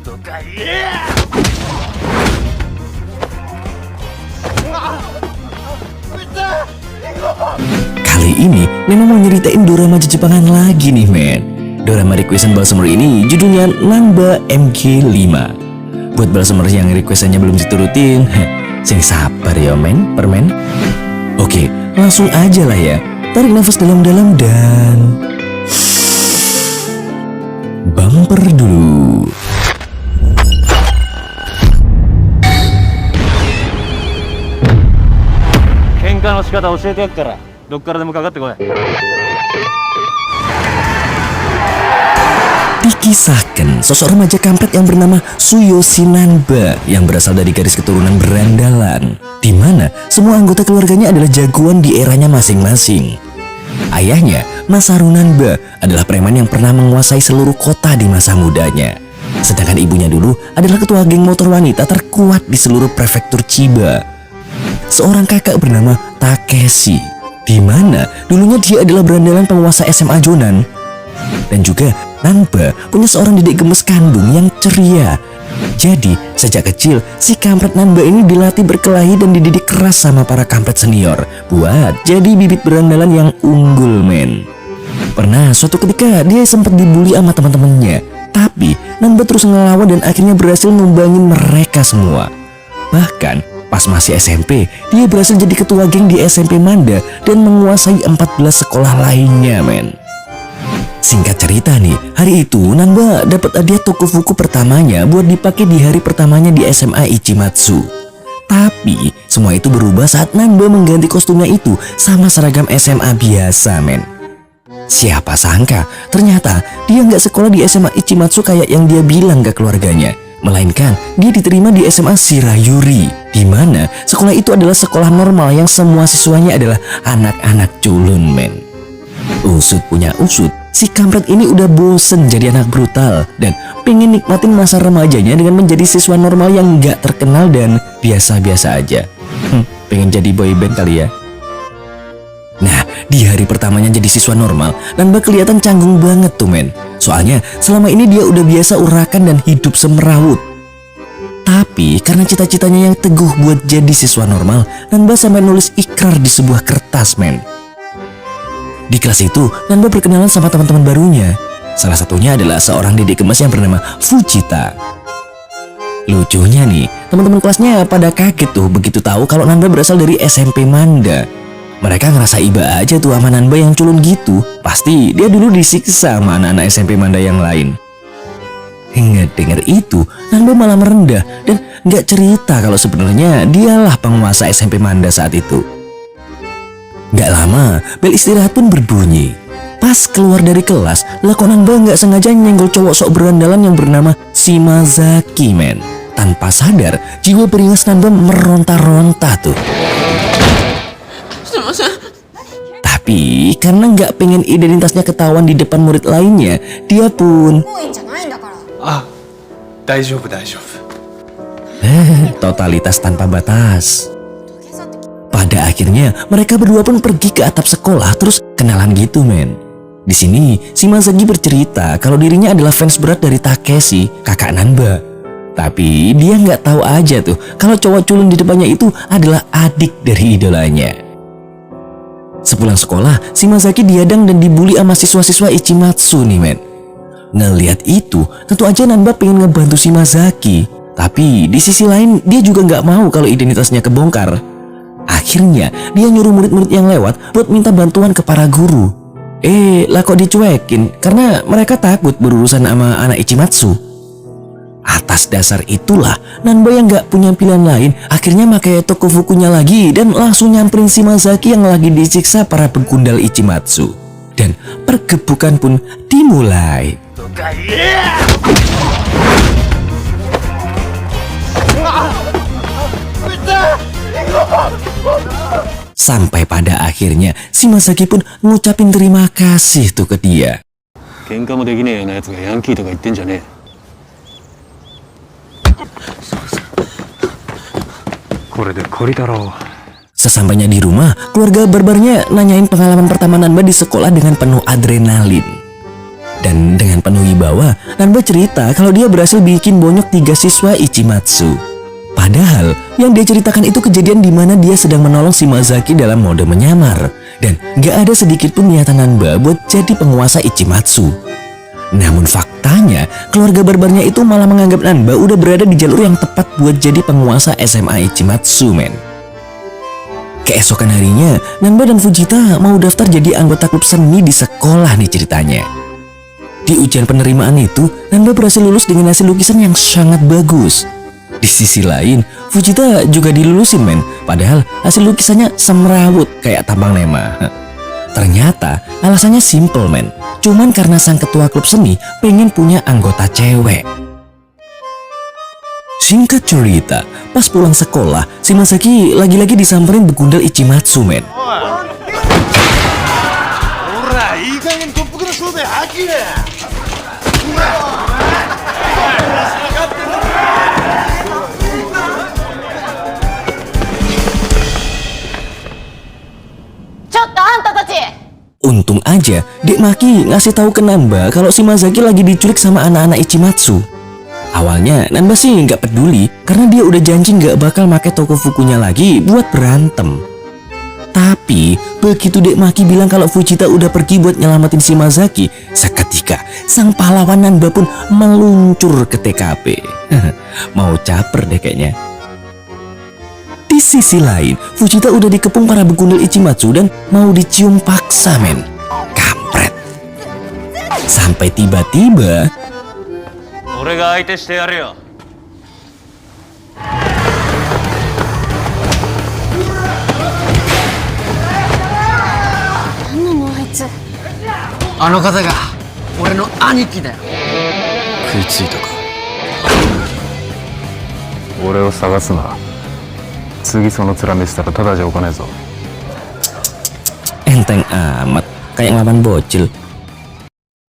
Kali ini memang mau nyeritain drama Jepangan lagi nih men. Drama requestan Balsamer ini judulnya Nanba MG5. Buat Balsamer yang requestannya belum diturutin, sing sabar ya men, permen. Oke, langsung aja lah ya. Tarik nafas dalam-dalam dan bumper dulu. 喧嘩の仕方教えてやっから、どっからでもかかってこい。 Dikisahkan sosok remaja kampret yang bernama Tsuyoshi Nanba yang berasal dari garis keturunan berandalan, di mana semua anggota keluarganya adalah jagoan di eranya masing-masing. Ayahnya, Masaru Nanba, adalah preman yang pernah menguasai seluruh kota di masa mudanya. Sedangkan ibunya dulu adalah ketua geng motor wanita terkuat di seluruh prefektur Chiba. Seorang kakak bernama Takeshi, di mana dulunya dia adalah berandalan penguasa SMA Jonan. Dan juga Nanba punya seorang dedek gemes kandung yang ceria. Jadi sejak kecil si kampret Nanba ini dilatih berkelahi dan dididik keras sama para kampret senior buat jadi bibit berandalan yang unggul men. Pernah suatu ketika dia sempat dibully sama teman-temannya, tapi Nanba terus ngelawan dan akhirnya berhasil numbangin mereka semua. Bahkan pas masih SMP, dia berhasil jadi ketua geng di SMP Manda dan menguasai 14 sekolah lainnya men. Singkat cerita nih, hari itu Nanba dapat hadiah Tokufuku pertamanya buat dipakai di hari pertamanya di SMA Ichimatsu. Tapi semua itu berubah saat Nanba mengganti kostumnya itu sama seragam SMA biasa men. Siapa sangka ternyata dia nggak sekolah di SMA Ichimatsu kayak yang dia bilang ke keluarganya, melainkan dia diterima di SMA Shirayuri, di mana sekolah itu adalah sekolah normal yang semua siswanya adalah anak-anak culun men. Usut punya usut, si kampret ini udah bosen jadi anak brutal dan pengen nikmatin masa remajanya dengan menjadi siswa normal yang nggak terkenal dan biasa-biasa aja. Pengen jadi boyband kali ya. Nah, di hari pertamanya jadi siswa normal, Nanba kelihatan canggung banget tuh men. Soalnya selama ini dia udah biasa urakan dan hidup semerawut. Tapi karena cita-citanya yang teguh buat jadi siswa normal, Nanba sampai nulis ikrar di sebuah kertas men. Di kelas itu, Nanba berkenalan sama teman-teman barunya. Salah satunya adalah seorang dedek gemes yang bernama Fujita. Lucunya nih, teman-teman kelasnya pada kaget tuh begitu tahu kalau Nanba berasal dari SMP Manda. Mereka ngerasa iba aja tuh sama Nanba yang culun gitu. Pasti dia dulu disiksa sama anak-anak SMP Manda yang lain. Denger itu, Nanba malah merendah dan nggak cerita kalau sebenarnya dialah penguasa SMP Manda saat itu. Gak lama, bel istirahat pun berbunyi. Pas keluar dari kelas, kok Nanba nggak sengaja nyenggol cowok sok berandalan yang bernama Shimazaki men. Tanpa sadar, jiwa beringas Nanba meronta-ronta tuh. Tapi karena nggak pengen identitasnya ketahuan di depan murid lainnya, dia pun totalitas tanpa batas. Pada akhirnya mereka berdua pun pergi ke atap sekolah terus kenalan gitu men. Di sini Shimazaki bercerita kalau dirinya adalah fans berat dari Takeshi, kakak Nanba. Tapi dia nggak tahu aja tuh kalau cowok culun di depannya itu adalah adik dari idolanya. Sepulang sekolah, Shimazaki diadang dan dibully sama siswa-siswa Ichimatsu nih men. Ngelihat itu, tentu aja Nanba pengen ngebantu Shimazaki. Tapi di sisi lain dia juga nggak mau kalau identitasnya kebongkar. Akhirnya dia nyuruh murid-murid yang lewat buat minta bantuan ke para guru. Lah kok dicuekin karena mereka takut berurusan sama anak Ichimatsu. Atas dasar itulah Nanba yang gak punya pilihan lain akhirnya pakai Tokufukunya lagi dan langsung nyamperin Shimazaki yang lagi disiksa para pegundal Ichimatsu. Dan pergebukan pun dimulai. Sampai pada akhirnya Shimazaki pun ngucapin terima kasih tuh ke dia. Sesampainya di rumah, keluarga barbarnya nanyain pengalaman pertama Nanba di sekolah dengan penuh adrenalin. Dan dengan penuh wibawa, Nanba cerita kalau dia berhasil bikin bonyok 3 siswa Ichimatsu. Padahal yang dia ceritakan itu kejadian di mana dia sedang menolong Shimazaki dalam mode menyamar. Dan gak ada sedikit pun niatan Nanba buat jadi penguasa Ichimatsu. Namun faktanya, keluarga barbarnya itu malah menganggap Nanba udah berada di jalur yang tepat buat jadi penguasa SMA Ichimatsu, men. Keesokan harinya, Nanba dan Fujita mau daftar jadi anggota klub seni di sekolah nih ceritanya. Di ujian penerimaan itu, Nanba berhasil lulus dengan hasil lukisan yang sangat bagus. Di sisi lain, Fujita juga dilulusin, men. Padahal hasil lukisannya semrawut kayak tampang Nema. Ternyata alasannya simple, men. Cuman karena sang ketua klub seni pengen punya anggota cewek. Singkat cerita, pas pulang sekolah, Shimazaki lagi-lagi disamperin begundal Ichimatsu, men. Untung aja, Dek Maki ngasih tahu ke Nanba kalau Shimazaki lagi diculik sama anak-anak Ichimatsu. Awalnya Nanba sih nggak peduli karena dia udah janji nggak bakal make toko fukunya lagi buat berantem. Tapi begitu Dek Maki bilang kalau Fujita udah pergi buat nyelamatin Shimazaki, seketika sang pahlawan Nanba pun meluncur ke TKP. Mau caper deh kayaknya. Di sisi lain, Fujita udah dikepung para begundal Ichimatsu dan mau dicium paksa, men. Kampret. Sampai tiba-tiba 俺が相手してやるよ。何なのあいつ。あの方が俺の兄貴だよ。食いついたか。俺を探すな。次その面見せたらただじゃおかねえぞ。 enteng amat, kayak ngelawan bocil.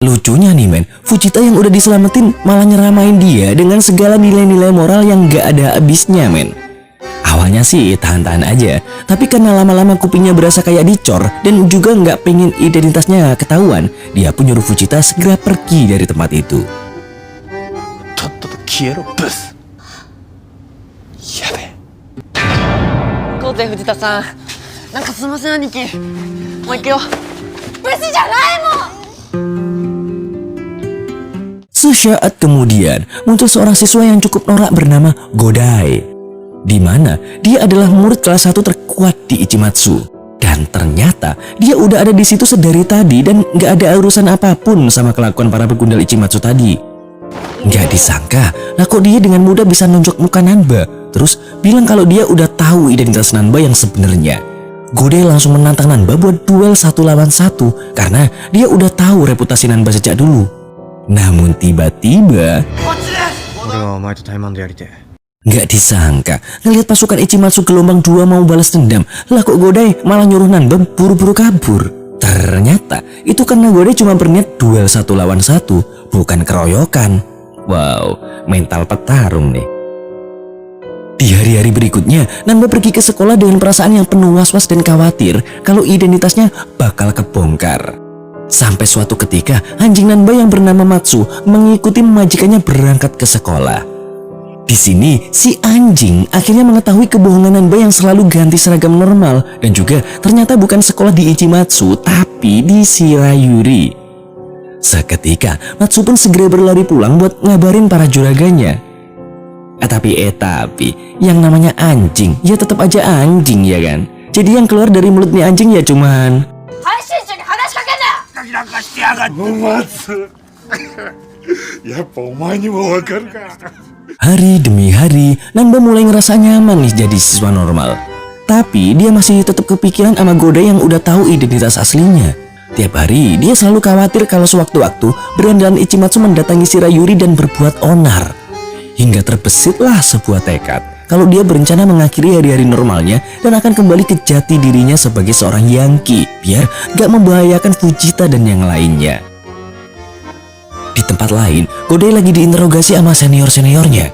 Lucunya nih, men, Fujita yang udah diselamatin malah nyeramain dia dengan segala nilai-nilai moral yang gak ada habisnya, men. Awalnya sih tahan-tahan aja, tapi karena lama-lama kupingnya berasa kayak dicor dan juga nggak pengen identitasnya ketahuan, dia pun nyuruh Fujita segera pergi dari tempat itu. とっとと消えろブス。やべえ。行こうぜ藤田さん。なんかすいません兄貴。もう行くよ。ブスじゃないもん。 Sesaat kemudian muncul seorang siswa yang cukup norak bernama Godai, di mana dia adalah murid kelas 1 terkuat di Ichimatsu. Dan ternyata dia udah ada di situ sedari tadi dan nggak ada urusan apapun sama kelakuan para begundal Ichimatsu tadi. Nggak disangka, lah kok dia dengan mudah bisa nunjuk muka Nanba, terus bilang kalau dia udah tahu identitas Nanba yang sebenarnya. Godai langsung menantang Nanba buat duel 1 lawan 1 karena dia udah tahu reputasi Nanba sejak dulu. Namun tiba-tiba nggak disangka ngelihat pasukan Ichimatsu gelombang 2 mau balas dendam, lah kok Godai malah nyuruh Nanba buru-buru kabur. Ternyata itu karena Godai cuma berniat duel 1 lawan 1, bukan keroyokan. Wow, mental petarung nih. Di hari-hari berikutnya, Nanba pergi ke sekolah dengan perasaan yang penuh was-was dan khawatir kalau identitasnya bakal kebongkar. Sampai suatu ketika, anjing Nanba yang bernama Matsu mengikuti majikannya berangkat ke sekolah. Di sini, si anjing akhirnya mengetahui kebohongan Nanba yang selalu ganti seragam normal dan juga ternyata bukan sekolah di Ichimatsu tapi di Shirayuri. Seketika, Matsu pun segera berlari pulang buat ngabarin para juraganya. Tapi yang namanya anjing ya tetap aja anjing, ya kan? Jadi yang keluar dari mulutnya anjing ya cuman hari demi hari, Nanba mulai ngerasa nyaman nih jadi siswa normal. Tapi dia masih tetap kepikiran sama Godai yang udah tahu identitas aslinya. Tiap hari dia selalu khawatir kalau sewaktu-waktu berandalan Ichimatsu mendatangi Shirayuri dan berbuat onar. Hingga terbesitlah sebuah tekad kalau dia berencana mengakhiri hari-hari normalnya dan akan kembali ke jati dirinya sebagai seorang Yankee biar gak membahayakan Fujita dan yang lainnya. Di tempat lain, Godai lagi diinterogasi sama senior-seniornya.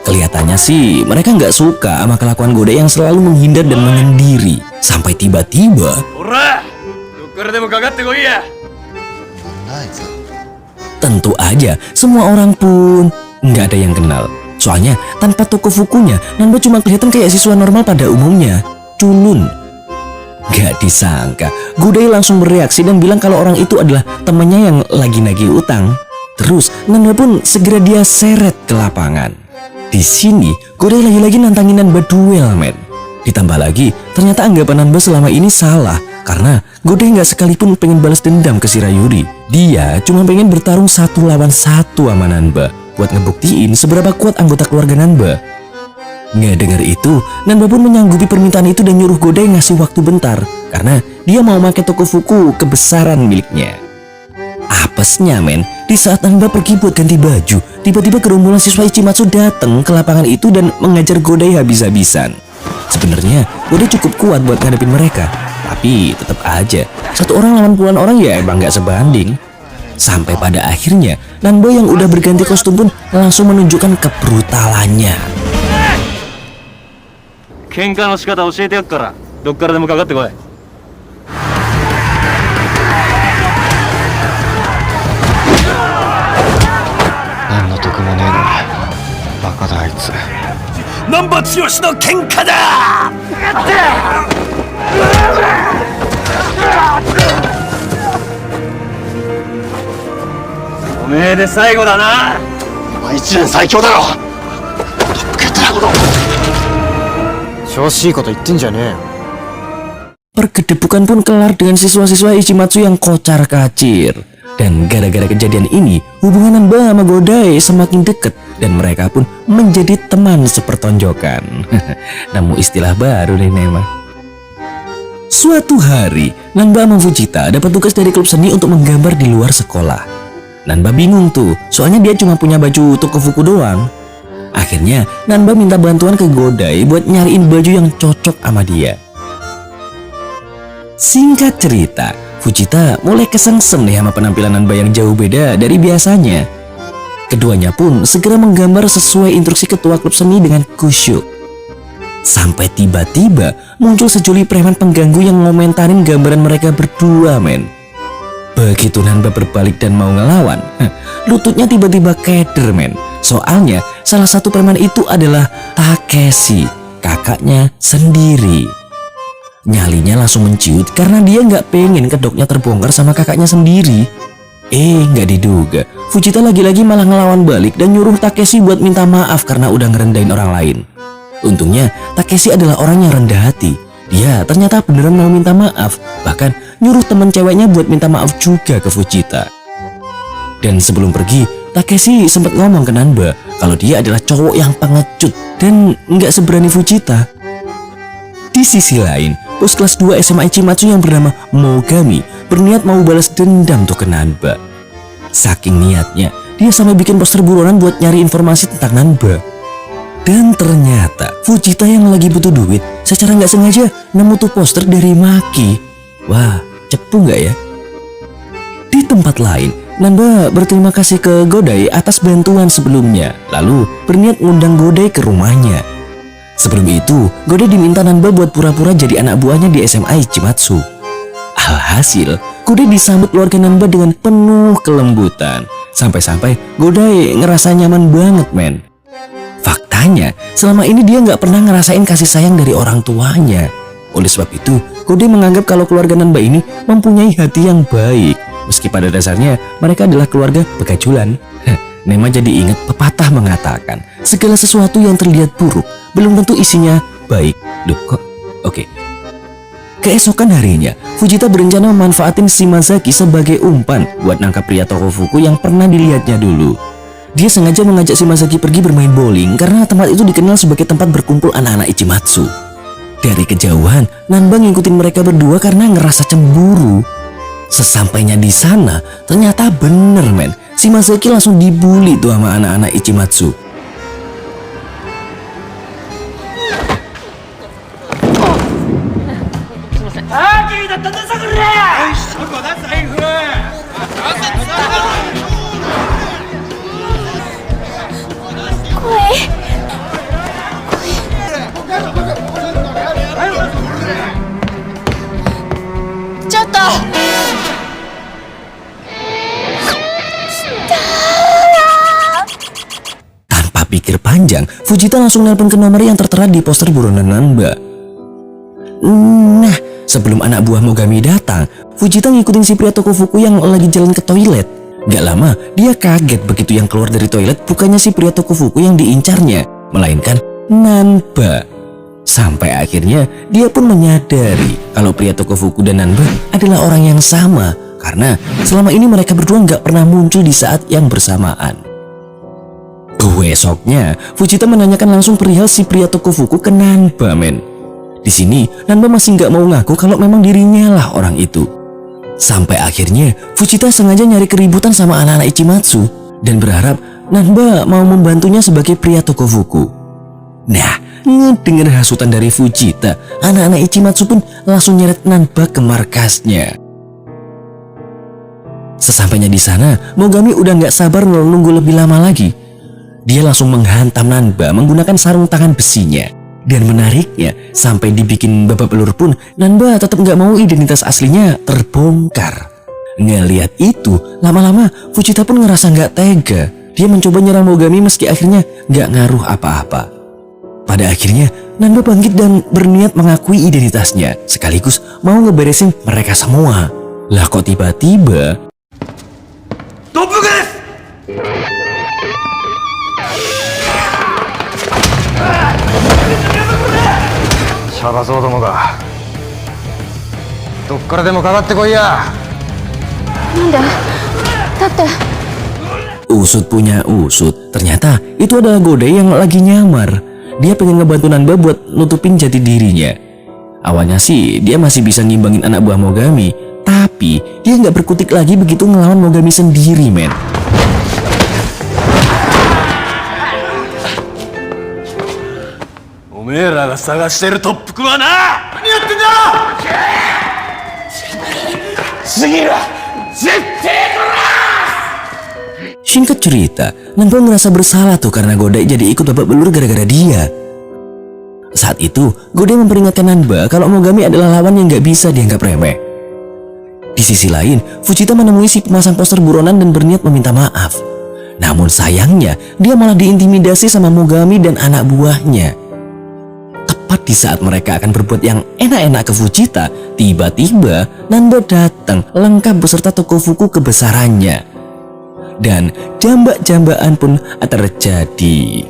Kelihatannya sih mereka nggak suka sama kelakuan Godai yang selalu menghindar dan menyendiri. Sampai tiba-tiba, Ora! どっからでもかかってこいや。Tentu aja semua orang pun nggak ada yang kenal. Soalnya tanpa Tokofukunya, Nanba cuma kelihatan kayak siswa normal pada umumnya. Culun. Gak disangka, Godai langsung bereaksi dan bilang kalau orang itu adalah temannya yang lagi nagih utang. Terus Nanba pun segera dia seret ke lapangan. Di sini Godai lagi-lagi nantangin Nanba duel, men. Ditambah lagi, ternyata anggapan Nanba selama ini salah. Karena Godai nggak sekalipun pengen balas dendam ke Shirayuri. Dia cuma pengen bertarung 1 lawan 1 sama Nanba buat ngebuktiin seberapa kuat anggota keluarga Nanba. Nggak dengar itu, Nanba pun menyanggupi permintaan itu dan nyuruh Godai ngasih waktu bentar karena dia mau pakai Tokofuku kebesaran miliknya. Apesnya, men, di saat Nanba pergi buat ganti baju, tiba-tiba gerombolan siswa Ichimatsu datang ke lapangan itu dan mengajar Godai habis-habisan. Sebenarnya Godai cukup kuat buat ngadepin mereka, tapi tetap aja 1 orang lawan puluhan orang ya emang nggak sebanding. Sampai pada akhirnya Nanba yang udah berganti kostum pun langsung menunjukkan kebrutalannya. 喧嘩の仕方教えてやっからどっからでもかかってこい。何の得もねえのにバカだあいつ。難波剛の喧嘩だ。おめえで最後だな。お前一年最強だろ。トップドラゴン。調子いいこと言ってんじゃねえよ。 Pergedebukan pun kelar dengan siswa-siswa Ichimatsu yang kocar kacir. Dan gara-gara kejadian ini, hubungan Nanba sama Godai semakin dekat dan mereka pun menjadi teman sepertonjokan. Namun istilah baru nih memang. Suatu hari, Nanba sama Fujita dapat tugas dari klub seni untuk menggambar di luar sekolah. Nanba bingung tuh, soalnya dia cuma punya baju Tokofuku doang. Akhirnya, Nanba minta bantuan ke Godai buat nyariin baju yang cocok sama dia. Singkat cerita, Fujita mulai kesengsem nih sama penampilan Nanba yang jauh beda dari biasanya. Keduanya pun segera menggambar sesuai instruksi ketua klub seni dengan kusyuk. Sampai tiba-tiba muncul sejoli preman pengganggu yang ngomentarin gambaran mereka berdua, men. Begitu Nanba berbalik dan mau ngelawan, lututnya tiba-tiba keder, men. Soalnya salah satu preman itu adalah Takeshi, kakaknya sendiri. Nyalinya langsung menciut karena dia nggak pengen kedoknya terbongkar sama kakaknya sendiri. Nggak diduga, Fujita lagi-lagi malah ngelawan balik dan nyuruh Takeshi buat minta maaf karena udah ngerendahin orang lain. Untungnya Takeshi adalah orang yang rendah hati. Dia ternyata beneran mau minta maaf, bahkan nyuruh temen ceweknya buat minta maaf juga ke Fujita. Dan sebelum pergi, Takeshi sempat ngomong ke Nanba kalau dia adalah cowok yang pengecut dan nggak seberani Fujita. Di sisi lain, bos kelas 2 SMA Ichimatsu yang bernama Mogami berniat mau balas dendam tuh ke Nanba. Saking niatnya, dia sampai bikin poster buronan buat nyari informasi tentang Nanba. Dan ternyata Fujita yang lagi butuh duit secara nggak sengaja nemu tuh poster dari Maki. Wah, cepu nggak ya? Di tempat lain, Nanba berterima kasih ke Godai atas bantuan sebelumnya, lalu berniat ngundang Godai ke rumahnya. Sebelum itu, Godai diminta Nanba buat pura-pura jadi anak buahnya di SMA Ichimatsu. Alhasil, Godai disambut keluarga Nanba dengan penuh kelembutan. Sampai-sampai Godai ngerasa nyaman banget, men. Faktanya, selama ini dia nggak pernah ngerasain kasih sayang dari orang tuanya. Oleh sebab itu, Godai menganggap kalau keluarga Nanba ini mempunyai hati yang baik. Meski pada dasarnya mereka adalah keluarga begajulan. Nema jadi ingat pepatah mengatakan, segala sesuatu yang terlihat buruk belum tentu isinya baik. Duh kok? Oke. Keesokan harinya, Fujita berencana memanfaatin Shimazaki sebagai umpan buat nangkap pria Tokofuku yang pernah dilihatnya dulu. Dia sengaja mengajak Shimazaki pergi bermain bowling karena tempat itu dikenal sebagai tempat berkumpul anak-anak Ichimatsu. Dari kejauhan, Nanba ngikutin mereka berdua karena ngerasa cemburu. Sesampainya di sana, ternyata bener, men. Shimazaki langsung dibully tuh sama anak-anak Ichimatsu. pikir panjang, Fujita langsung nelpon ke nomor yang tertera di poster buronan Nanba. Nah, sebelum anak buah Mogami datang, Fujita ngikutin si pria toko buku yang lagi jalan ke toilet. Gak lama, dia kaget begitu yang keluar dari toilet bukannya si pria toko buku yang diincarnya, melainkan Nanba. Sampai akhirnya dia pun menyadari kalau pria toko buku dan Nanba adalah orang yang sama, karena selama ini mereka berdua gak pernah muncul di saat yang bersamaan. Besoknya, Fujita menanyakan langsung perihal si pria toko buku ke Nanba, men. Di sini, Nanba masih nggak mau ngaku kalau memang dirinya lah orang itu. Sampai akhirnya, Fujita sengaja nyari keributan sama anak-anak Ichimatsu dan berharap Nanba mau membantunya sebagai pria toko buku. Nah, ngedenger hasutan dari Fujita, anak-anak Ichimatsu pun langsung nyeret Nanba ke markasnya. Sesampainya di sana, Mogami udah nggak sabar nunggu lebih lama lagi. Dia langsung menghantam Nanba menggunakan sarung tangan besinya. Dan menariknya, sampai dibikin babak belur pun, Nanba tetap nggak mau identitas aslinya terbongkar. Ngeliat itu, lama-lama Fujita pun ngerasa nggak tega. Dia mencoba nyerang Mogami meski akhirnya nggak ngaruh apa-apa. Pada akhirnya, Nanba bangkit dan berniat mengakui identitasnya, sekaligus mau ngeberesin mereka semua. Lah kok tiba-tiba... Doppelgriff! シャバ僧どもがどっからでもかかってこいや。なんで？だって。 Usut punya usut, ternyata itu adalah Godai yang lagi nyamar. Dia pengen ngebantu Nanba buat nutupin jati dirinya. Awalnya sih dia masih bisa ngimbangin anak buah Mogami, tapi dia nggak berkutik lagi begitu ngelawan Mogami sendiri, men. Singkat cerita, Nanba ngerasa bersalah tuh karena Godai jadi ikut babak belur gara-gara dia. Saat itu, Godai memperingatkan Nanba kalau Mogami adalah lawan yang gak bisa dianggap remeh. Di sisi lain, Fujita menemui si pemasang poster buronan dan berniat meminta maaf. Namun sayangnya, dia malah diintimidasi sama Mogami dan anak buahnya. Tepat di saat mereka akan berbuat yang enak-enak ke Fujita, tiba-tiba Nanba datang lengkap beserta toko buku kebesarannya. Dan jambak-jambakan pun terjadi.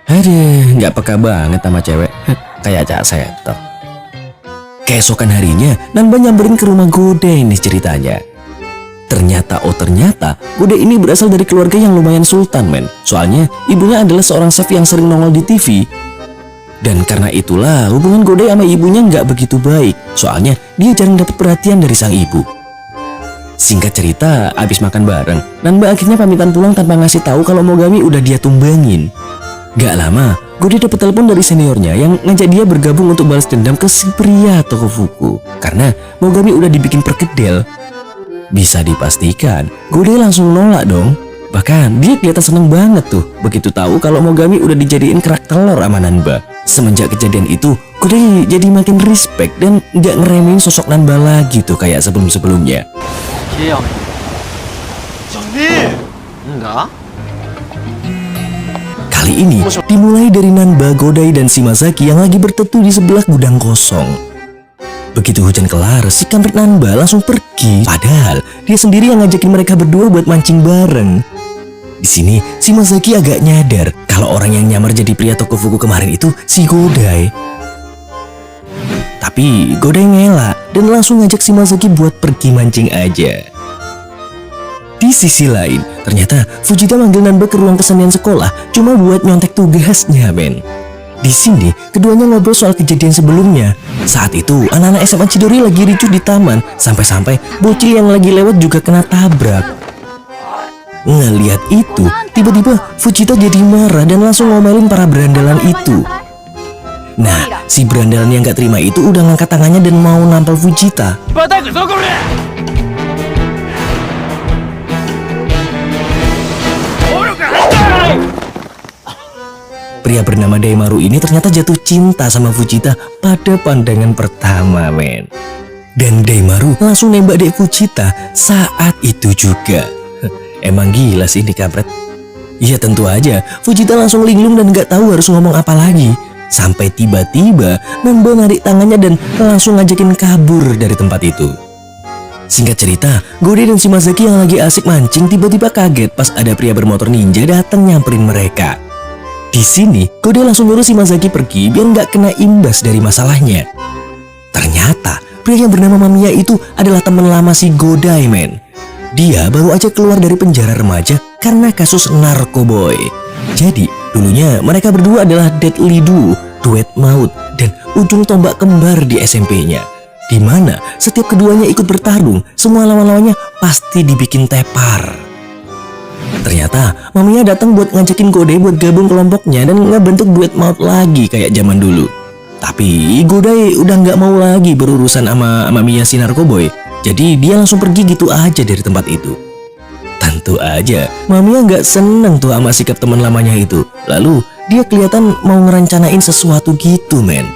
Aduh, nggak peka banget sama cewek. Kayak Cak Seto. Keesokan harinya, Nanba nyamperin ke rumah Godai nih ceritanya. Ternyata Godai ini berasal dari keluarga yang lumayan sultan, men. Soalnya ibunya adalah seorang chef yang sering nongol di TV. Dan karena itulah hubungan Godai sama ibunya nggak begitu baik. Soalnya dia jarang dapat perhatian dari sang ibu. Singkat cerita, abis makan bareng, Nanba akhirnya pamitan pulang tanpa ngasih tahu kalau Mogami udah dia tumbangin. Gak lama, Godai dapat telepon dari seniornya yang ngajak dia bergabung untuk balas dendam ke si pria toko buku. Karena Mogami udah dibikin perkedel. Bisa dipastikan, Godai langsung nolak dong. Bahkan dia kelihatan seneng banget tuh begitu tahu kalau Mogami udah dijadiin kerak telur sama Nanba. Semenjak kejadian itu, Godai jadi makin respect dan gak ngeremehin sosok Nanba lagi tuh kayak sebelum-sebelumnya. Iya. Enggak. Kali ini dimulai dari Nanba, Godai, dan Shimazaki yang lagi berteduh di sebelah gudang kosong. Begitu hujan kelar, si kampret Nanba langsung pergi. Padahal dia sendiri yang ngajakin mereka berdua buat mancing bareng. Di sini Shimazaki agak nyadar kalau orang yang nyamar jadi pria toko buku kemarin itu si Godai. Tapi Godai ngelak dan langsung ngajak Shimazaki buat pergi mancing aja. Di sisi lain, ternyata Fujita manggil Nanba ke ruang kesenian sekolah cuma buat nyontek tugasnya, men. Di sini, keduanya ngobrol soal kejadian sebelumnya. Saat itu, anak-anak SMA Chidori lagi ricuh di taman, sampai-sampai bocil yang lagi lewat juga kena tabrak. Ngelihat itu, tiba-tiba Fujita jadi marah dan langsung ngomelin para berandalan itu. Nah, si berandalan yang gak terima itu udah ngangkat tangannya dan mau nampol Fujita. Pria bernama Daimaru ini ternyata jatuh cinta sama Fujita pada pandangan pertama, men. Dan Daimaru langsung nembak Dek Fujita saat itu juga. Emang gila sih ini kampret. Ya tentu aja, Fujita langsung linglung dan gak tahu harus ngomong apa lagi. Sampai tiba-tiba Nanba narik tangannya dan langsung ngajakin kabur dari tempat itu. Singkat cerita, Godai dan Shimazaki yang lagi asik mancing tiba-tiba kaget pas ada pria bermotor ninja datang nyamperin mereka. Di sini, Godai langsung nyuruh Shimazaki pergi biar nggak kena imbas dari masalahnya. Ternyata, pria yang bernama Mamiya itu adalah teman lama si Godai, men. Dia baru aja keluar dari penjara remaja karena kasus narkoboy. Jadi, dulunya mereka berdua adalah Deadly Duo, duet maut, dan ujung tombak kembar di SMP-nya. Di mana setiap keduanya ikut bertarung, semua lawan-lawannya pasti dibikin tepar. Ternyata Mamiya datang buat ngajakin Godai buat gabung kelompoknya dan ngebentuk duet maut lagi kayak zaman dulu. Tapi Godai udah nggak mau lagi berurusan sama Mamiya si narkoboy. Jadi dia langsung pergi gitu aja dari tempat itu. Tentu aja Mamiya nggak seneng tuh sama sikap teman lamanya itu. Lalu dia kelihatan mau ngerencanain sesuatu gitu, men.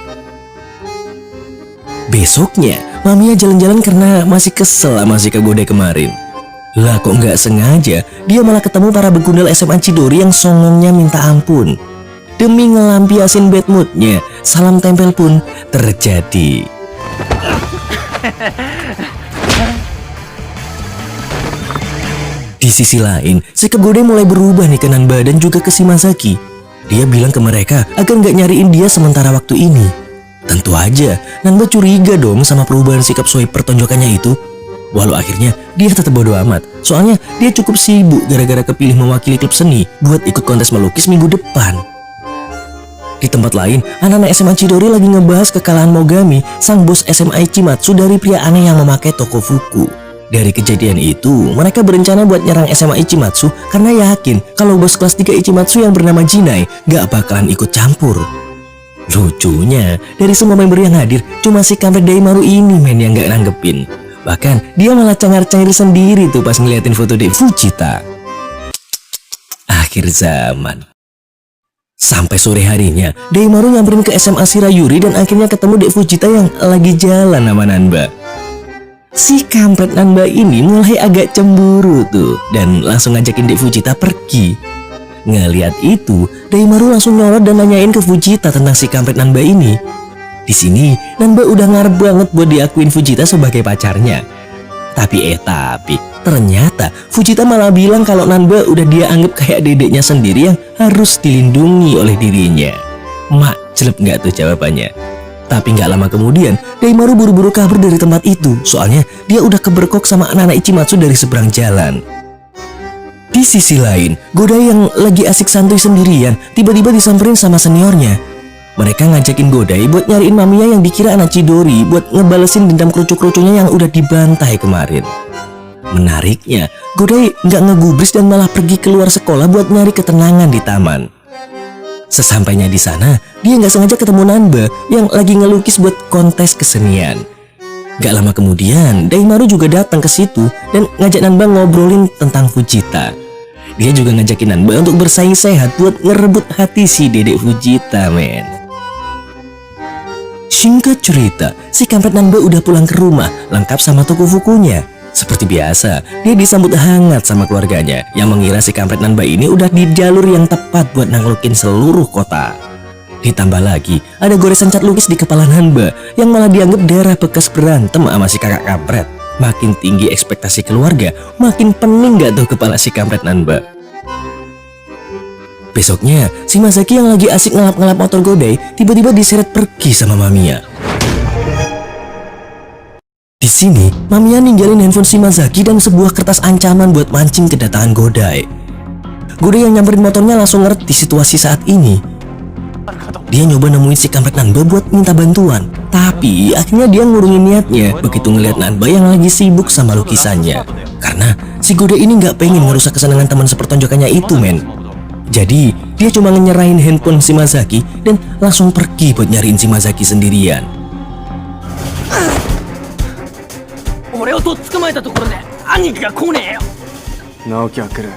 Besoknya Mamiya jalan-jalan karena masih kesel sama sikap Godai kemarin. Lah kok nggak sengaja dia malah ketemu para begundal SMA Chidori yang songongnya minta ampun. Demi ngelampiasin bad moodnya, salam tempel pun terjadi. Di sisi lain, sikap Godai mulai berubah nih ke Nanba dan juga ke Shimazaki. Dia bilang ke mereka agar nggak nyariin dia sementara waktu ini. Tentu aja, Nanba curiga dong sama perubahan sikap Soe pertonjokannya itu. Walau akhirnya dia tetap bodo amat. Soalnya dia cukup sibuk gara-gara kepilih mewakili klub seni buat ikut kontes melukis minggu depan. Di tempat lain, anak-anak SMA Chidori lagi ngebahas kekalahan Mogami, sang bos SMA Ichimatsu dari pria aneh yang memakai toko fuku. Dari kejadian itu, mereka berencana buat nyerang SMA Ichimatsu karena yakin kalau bos kelas 3 Ichimatsu yang bernama Jinai gak bakalan ikut campur. Lucunya, dari semua member yang hadir, cuma si kampret Daimaru ini men yang gak nanggepin. Bahkan dia malah cengar-cengir sendiri tuh pas ngeliatin foto Dek Fujita. Akhir zaman. Sampai sore harinya, Daimaru nyamperin ke SMA Shirayuri dan akhirnya ketemu Dek Fujita yang lagi jalan sama Nanba. Si kampret Nanba ini mulai agak cemburu tuh dan langsung ngajakin Dek Fujita pergi. Ngeliat itu, Daimaru langsung nyorot dan nanyain ke Fujita tentang si kampret Nanba ini. Di sini, Nanba udah ngarep banget buat diakuin Fujita sebagai pacarnya. Tapi ternyata Fujita malah bilang kalau Nanba udah dia anggap kayak dedeknya sendiri yang harus dilindungi oleh dirinya. Mak, jelek nggak tuh jawabannya? Tapi nggak lama kemudian, Daimaru buru-buru kabur dari tempat itu. Soalnya dia udah keberkok sama anak-anak Ichimatsu dari seberang jalan. Di sisi lain, Godai yang lagi asik santuy sendirian tiba-tiba disamperin sama seniornya. Mereka ngajakin Godai buat nyariin Mamiya yang dikira anak Chidori buat ngebalesin dendam kerucu-kerucunya yang udah dibantai kemarin. Menariknya, Godai nggak ngegubris dan malah pergi keluar sekolah buat nyari ketenangan di taman. Sesampainya di sana, dia nggak sengaja ketemu Nanba yang lagi ngelukis buat kontes kesenian. Gak lama kemudian, Daimaru juga datang ke situ dan ngajak Nanba ngobrolin tentang Fujita. Dia juga ngajakin Nanba untuk bersaing sehat buat ngerebut hati si dedek Fujita, men. Singkat cerita, si kampret Nanba udah pulang ke rumah lengkap sama toko fukunya. Seperti biasa, dia disambut hangat sama keluarganya yang mengira si kampret Nanba ini udah di jalur yang tepat buat nanglukin seluruh kota. Ditambah lagi, ada goresan cat lukis di kepala Nanba yang malah dianggap darah bekas berantem sama si kakak kampret. Makin tinggi ekspektasi keluarga, makin pening gak tuh kepala si kampret Nanba. Besoknya, si Shimazaki yang lagi asik ngelap-ngelap motor Godai tiba-tiba diseret pergi sama Mamiya. Di sini, Mamiya ninggalin handphone Shimazaki dan sebuah kertas ancaman buat mancing kedatangan Godai. Godai yang nyamperin motornya langsung ngerti situasi saat ini. Dia nyoba nemuin si kampret Nanba buat minta bantuan, tapi akhirnya dia ngurungin niatnya begitu ngeliat Nanba yang lagi sibuk sama lukisannya. Karena si Godai ini nggak pengen ngerusak kesenangan teman sepertonjokannya itu, men. Jadi, dia cuma nyerahin handphone Shimazaki dan langsung pergi buat nyariin Shimazaki sendirian. Naokiは来る。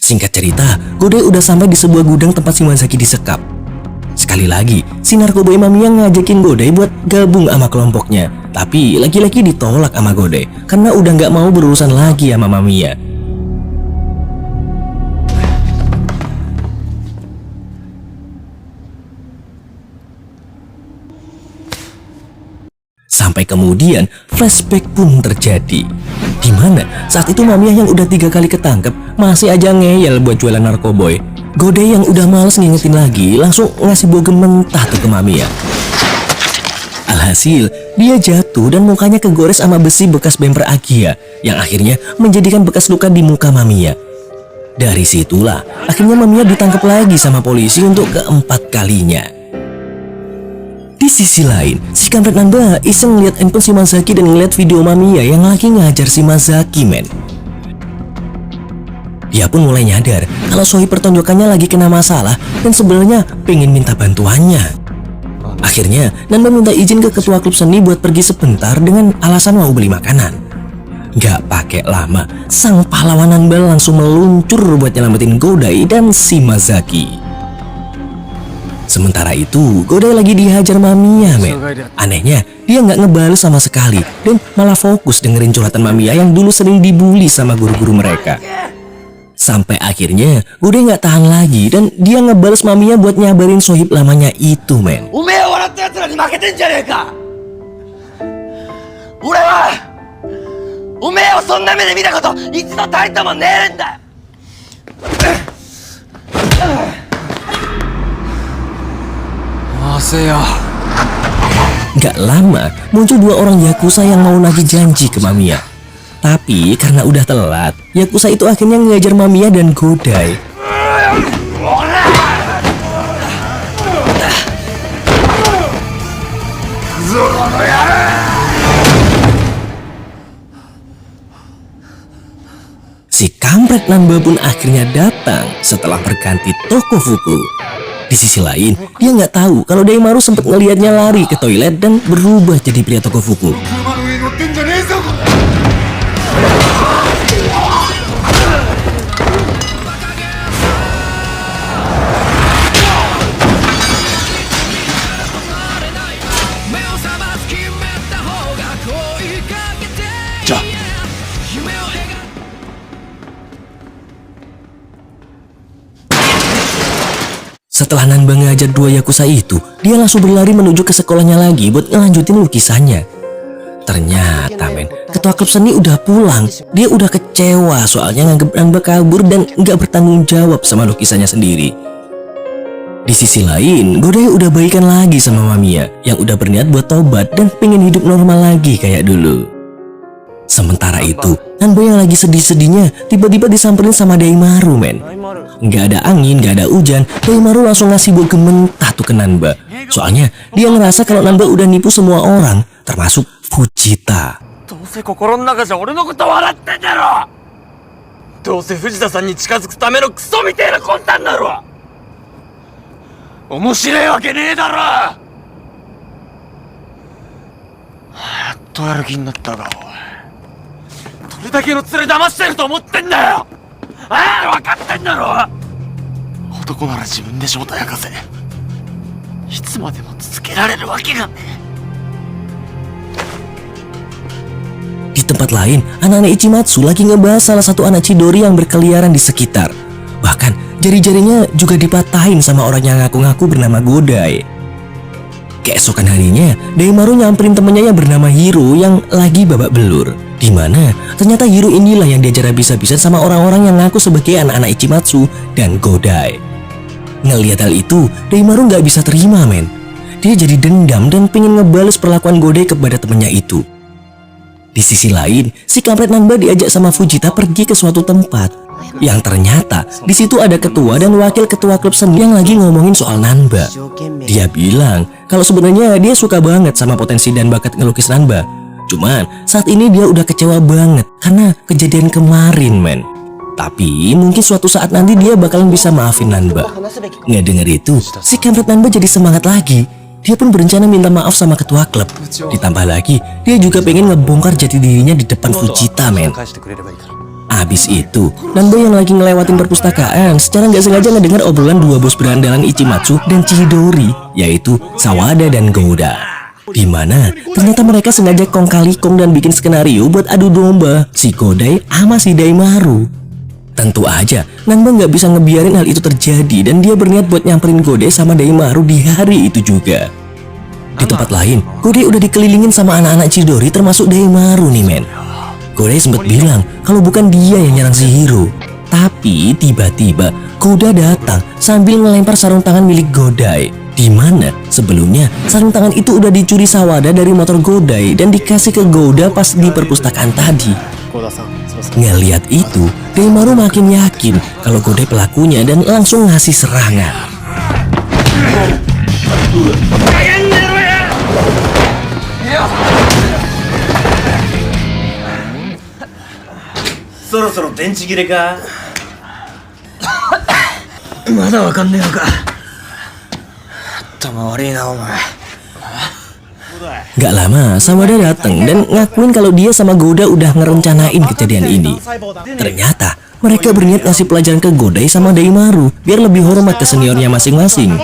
Singkat cerita, Godai udah sampai di sebuah gudang tempat Shimazaki disekap. Sekali lagi, si narkoboy Mamiya ngajakin Godai buat gabung sama kelompoknya. Tapi lagi-lagi ditolak sama Godai karena udah nggak mau berurusan lagi sama Mamiya. Sampai kemudian flashback pun terjadi, di mana saat itu Mamiya yang udah 3 kali ketangkep masih aja ngeyel buat jualan narkoboy. Godai yang udah males ngingetin lagi langsung ngasih bogem mentah tuh ke Mamiya. Alhasil dia jatuh dan mukanya kegores sama besi bekas bemper Agia yang akhirnya menjadikan bekas luka di muka Mamiya. Dari situlah akhirnya Mamiya ditangkap lagi sama polisi untuk keempat kalinya. Di sisi lain, si kampret Nanba iseng ngeliat handphone Shimazaki dan ngeliat video Mamiya yang lagi ngajar Shimazaki, men. Dia pun mulai nyadar kalau sohib pertonjokannya lagi kena masalah dan sebenarnya pengen minta bantuannya. Akhirnya, Nanba minta izin ke ketua klub seni buat pergi sebentar dengan alasan mau beli makanan. Gak pakai lama, sang pahlawan Nanba langsung meluncur buat nyelamatin Godai dan Shimazaki. Sementara itu, Godai lagi dihajar Mamiya, men. Anehnya, dia nggak ngebales sama sekali dan malah fokus dengerin curhatan Mamiya yang dulu sering dibully sama guru-guru mereka. Sampai akhirnya, Godai nggak tahan lagi dan dia ngebales Mamiya buat nyabarin sohib lamanya itu, men. Gak lama, muncul 2 orang Yakuza yang mau nagih janji ke Mamiya. Tapi karena udah telat, Yakuza itu akhirnya ngejar Mamiya dan Godai. Si kampret Nanba pun akhirnya datang setelah berganti Tokofuku. Di sisi lain, dia nggak tahu kalau Daimaru sempat ngelihatnya lari ke toilet dan berubah jadi pria Tokofuku. Setelah Nanba ngajar 2 Yakuza itu, dia langsung berlari menuju ke sekolahnya lagi buat ngelanjutin lukisannya. Ternyata, men, ketua klub seni udah pulang. Dia udah kecewa soalnya nganggep Nanba kabur dan nggak bertanggung jawab sama lukisannya sendiri. Di sisi lain, Godai udah baikan lagi sama Mamiya yang udah berniat buat tobat dan pengen hidup normal lagi kayak dulu. Sementara itu, Nanba yang lagi sedih-sedihnya tiba-tiba disamperin sama Daimaru, men. Nggak ada angin, nggak ada hujan, Daimaru langsung ngasih bogem mentah tuh ke Nanba. Soalnya dia ngerasa kalau Nanba udah nipu semua orang, termasuk Fujita. Di tempat lain, anak-anak Ichimatsu lagi ngebahas salah satu anak Chidori yang berkeliaran di sekitar. Bahkan jari-jarinya juga dipatahin sama orang yang ngaku-ngaku bernama Godai. Keesokan harinya, Daimaru nyamperin temennya yang bernama Hiro yang lagi babak belur. Dimana ternyata Hiro inilah yang diajar habis-habisan sama orang-orang yang ngaku sebagai anak-anak Ichimatsu dan Godai. Ngelihat hal itu, Daimaru nggak bisa terima, men. Dia jadi dendam dan pengen ngebales perlakuan Godai kepada temennya itu. Di sisi lain, si kampret Nanba diajak sama Fujita pergi ke suatu tempat. Yang ternyata di situ ada ketua dan wakil ketua klub seni yang lagi ngomongin soal Nanba. Dia bilang kalau sebenarnya dia suka banget sama potensi dan bakat ngelukis Nanba. Cuman saat ini dia udah kecewa banget karena kejadian kemarin, men. Tapi mungkin suatu saat nanti dia bakalan bisa maafin Nanba. Nggak denger itu, si kampret Nanba jadi semangat lagi. Dia pun berencana minta maaf sama ketua klub. Ditambah lagi, dia juga pengen ngebongkar jati dirinya di depan Fujita, men. Abis itu, Nanba yang lagi ngelewatin perpustakaan secara nggak sengaja ngedengar obrolan dua bos berandalan Ichimatsu dan Chidori, yaitu Sawada dan Gouda. Dimana ternyata mereka sengaja kong kali kong dan bikin skenario buat adu domba si Godai sama si Daimaru. Tentu aja Nanba nggak bisa ngebiarin hal itu terjadi dan dia berniat buat nyamperin Godai sama Daimaru di hari itu juga. Di tempat lain, Godai udah dikelilingin sama anak-anak Chidori termasuk Daimaru nih, men. Godai sempat bilang kalau bukan dia yang nyerang si Hiro. Tapi tiba-tiba Gouda datang sambil ngelempar sarung tangan milik Godai. Dimana sebelumnya sarung tangan itu udah dicuri Sawada dari motor Godai dan dikasih ke Gouda pas di perpustakaan tadi. Ngeliat itu, Daimaru makin yakin kalau Godai pelakunya dan langsung ngasih serangan. Gak lama, Sawada datang dan ngakuin kalau dia sama Gouda udah ngerencanain kejadian ini. Ternyata mereka berniat ngasih pelajaran ke Godai sama Daimaru biar lebih hormat ke seniornya masing-masing.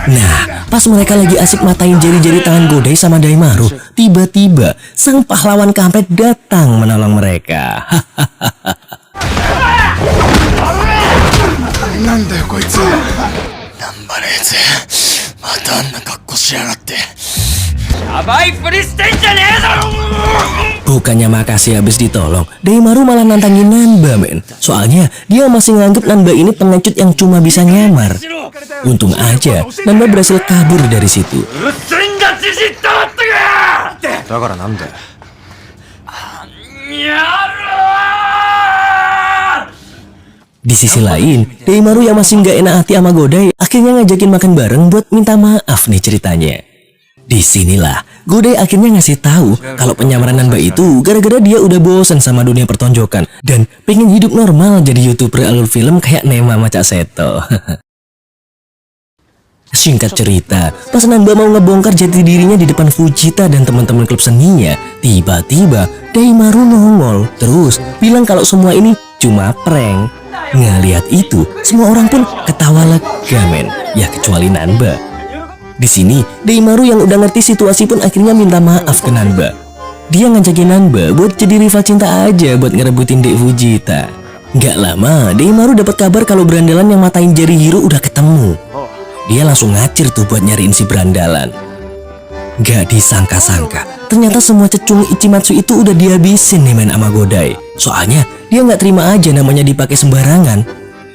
Nah, pas mereka lagi asik matain jari-jari tangan Godai sama Daimaru, tiba-tiba sang pahlawan kampret datang menolong mereka. Bukannya makasih habis ditolong, Daimaru malah nantangin Nanba, men. Soalnya dia masih nganggep Nanba ini pengecut yang cuma bisa nyamar. Untung aja Nanba berhasil kabur dari situ. Di sisi lain, Daimaru yang masih nggak enak hati sama Godai akhirnya ngajakin makan bareng buat minta maaf nih ceritanya. Disinilah Godai akhirnya ngasih tahu kalau penyamaran Nanba itu gara-gara dia udah bosan sama dunia pertonjokan dan pengen hidup normal jadi YouTuber alur film kayak Nema sama Cak Seto. Singkat cerita, pas Nanba mau ngebongkar jati dirinya di depan Fujita dan teman-teman klub seninya, tiba-tiba Daimaru nongol terus bilang kalau semua ini cuma prank. Ngeliat itu, semua orang pun ketawa lega, men. Ya kecuali Nanba. Di sini, Daimaru yang udah ngerti situasi pun akhirnya minta maaf ke Nanba. Dia ngajakin Nanba buat jadi rival cinta aja buat ngerebutin Dek Fujita. Gak lama, Daimaru dapat kabar kalau berandalan yang matain jari Hiro udah ketemu. Dia langsung ngacir tuh buat nyariin si berandalan. Gak disangka-sangka, ternyata semua cecung Ichimatsu itu udah dihabisin nih, men, sama Godai. Soalnya dia nggak terima aja namanya dipakai sembarangan.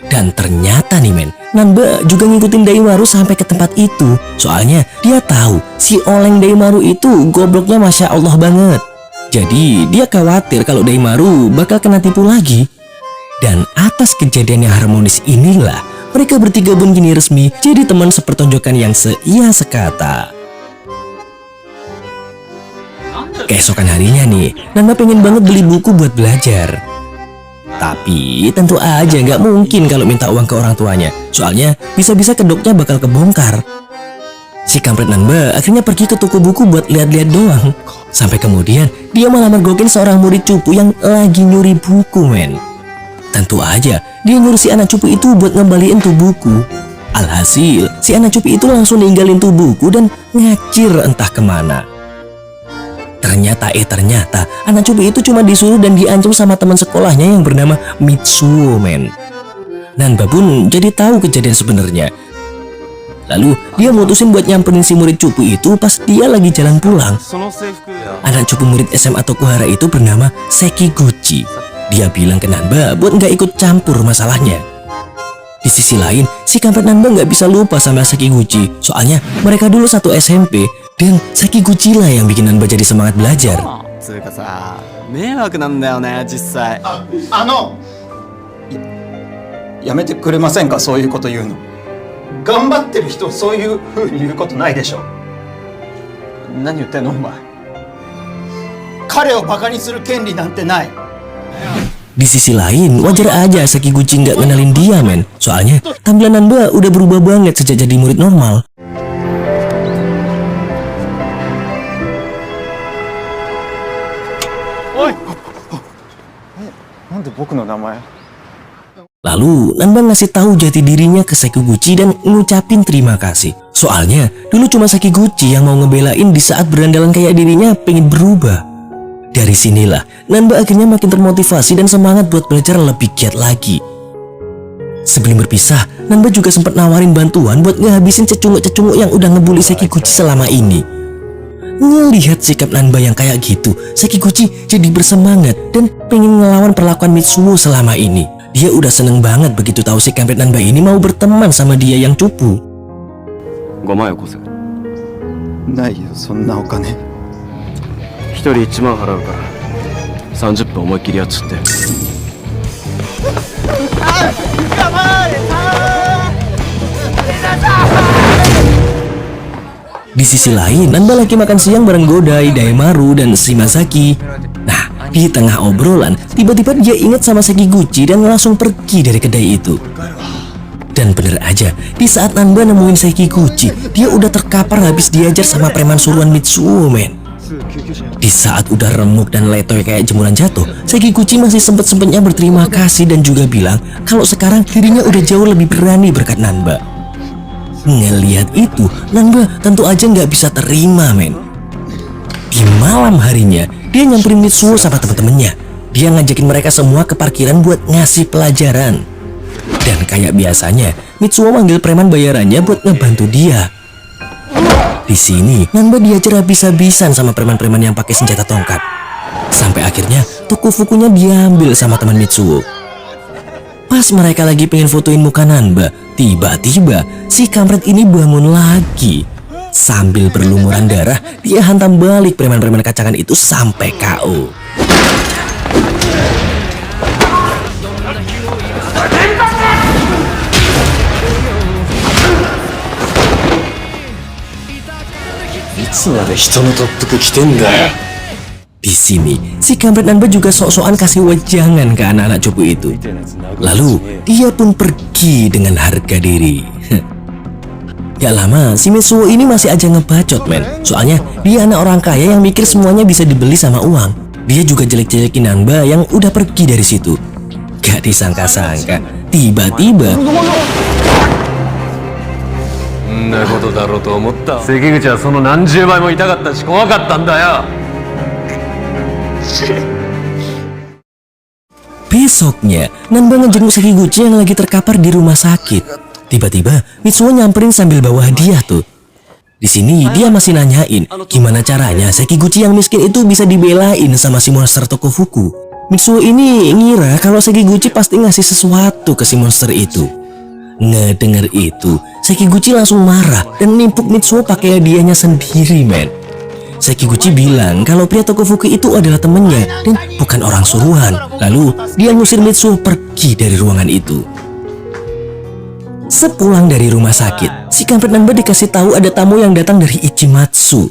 Dan ternyata nih, men, Nanba juga ngikutin Daimaru sampai ke tempat itu. Soalnya dia tahu si oleng Daimaru itu gobloknya Masya Allah banget. Jadi dia khawatir kalau Daimaru bakal kena tipu lagi. Dan atas kejadian yang harmonis inilah mereka bertiga pun kini resmi jadi teman sepertonjokan yang seia sekata. Keesokan harinya nih, Nanba pengen banget beli buku buat belajar. Tapi tentu aja nggak mungkin kalau minta uang ke orang tuanya. Soalnya bisa-bisa kedoknya bakal kebongkar. Si kampret Nanba akhirnya pergi ke toko buku buat lihat-lihat doang. Sampai kemudian dia malah mergokin seorang murid cupu yang lagi nyuri buku, men. Tentu aja dia nyuruh si anak cupu itu buat ngembaliin tuh buku. Alhasil si anak cupu itu langsung ninggalin tuh buku dan ngacir entah kemana. Ternyata anak cupu itu cuma disuruh dan diancam sama teman sekolahnya yang bernama Mitsuo, men. Nanba pun jadi tahu kejadian sebenarnya. Lalu dia mutusin buat nyamperin si murid cupu itu pas dia lagi jalan pulang. Anak cupu murid SMA Tokuhara itu bernama Sekiguchi. Dia bilang ke Nanba buat nggak ikut campur masalahnya. Di sisi lain, si kampret Nanba nggak bisa lupa sama Sekiguchi. Soalnya mereka dulu satu SMP dan Sekiguchi lah yang bikin Nanba jadi semangat belajar. つうかさ迷惑なんだよね実際やめてくれませんか、そういうこと言うの。頑張ってる人をそういう風に言うことないでしょ。何言ってんのお前彼をバカにする権利なんてない。 Di sisi lain, wajar aja Sekiguchi nggak kenalin dia, men. Soalnya tampilan Nanba udah berubah banget sejak jadi murid normal. なんで僕の名前 Lalu Nanba ngasih tahu jati dirinya ke Sekiguchi dan ngucapin terima kasih. Soalnya dulu cuma Sekiguchi yang mau ngebelain di saat berandalan kayak dirinya pengen berubah. Dari sinilah Nanba akhirnya makin termotivasi dan semangat buat belajar lebih giat lagi. Sebelum berpisah, Nanba juga sempat nawarin bantuan buat ngehabisin cecunguk-cecunguk yang udah ngebully Sekiguchi selama ini. Ngelihat sikap Nanba yang kayak gitu, Sekiguchi jadi bersemangat dan pengen ngelawan perlakuan Mitsuo selama ini. Dia udah seneng banget begitu tahu si kampret Nanba ini mau berteman sama dia yang cupu. 5万よこせないよ、そんなお金。一人1万払うから30分思いっきりやっちゃって Di sisi lain, Nanba lagi makan siang bareng Godai, Daimaru, dan Shimazaki. Nah, di tengah obrolan, tiba-tiba dia ingat sama Sekiguchi dan langsung pergi dari kedai itu. Dan bener aja, di saat Nanba nemuin Sekiguchi, dia udah terkapar habis diajar sama preman suruhan Mitsuo, men. Di saat udah remuk dan letoy kayak jemuran jatuh, Sekiguchi masih sempet-sempetnya berterima kasih dan juga bilang kalau sekarang dirinya udah jauh lebih berani berkat Nanba. Ngelihat itu, Nanba tentu aja nggak bisa terima, men. Di malam harinya, dia nyamperin Mitsuo sama temen-temennya. Dia ngajakin mereka semua ke parkiran buat ngasih pelajaran. Dan kayak biasanya, Mitsuo manggil preman bayarannya buat ngebantu dia. Di sini, Nanba diajar habis-habisan sama preman-preman yang pakai senjata tongkat. Sampai akhirnya, Tokufukunya diambil sama teman Mitsuo. Pas mereka lagi pengen fotoin muka Nanba, tiba-tiba si kampret ini bangun lagi. Sambil berlumuran darah, dia hantam balik preman-preman kacangan itu sampai KO. Di sini, si kampret Nanba juga sok-sokan kasih wejangan ke anak-anak cupu itu. Lalu, dia pun pergi dengan harga diri. Gak lama, si Mitsuo ini masih aja ngebacot, men. Soalnya, dia anak orang kaya yang mikir semuanya bisa dibeli sama uang. Dia juga jelek-jelekin Nanba yang udah pergi dari situ. Gak disangka-sangka, tiba-tiba... なことだろうと思った関口はその何十倍も痛かったし怖かったんだよ Besoknya, Nanba ngejenguk Sekiguchi yang lagi terkapar di rumah sakit. Tiba-tiba, Mitsuo nyamperin sambil bawa hadiah tuh. Di sini dia masih nanyain gimana caranya Sekiguchi yang miskin itu bisa dibelain sama si monster Tokufuku. Mitsuo ini ngira kalau Sekiguchi pasti ngasih sesuatu ke si monster itu. Ngedenger itu, Sekiguchi langsung marah dan nimpuk Mitsuo pakai hadiahnya sendiri, men. Sekiguchi bilang kalau pria Tokufuku itu adalah temennya dan bukan orang suruhan. Lalu dia ngusir Mitsuo pergi dari ruangan itu. Sepulang dari rumah sakit, si kampret Nanba dikasih tahu ada tamu yang datang dari Ichimatsu.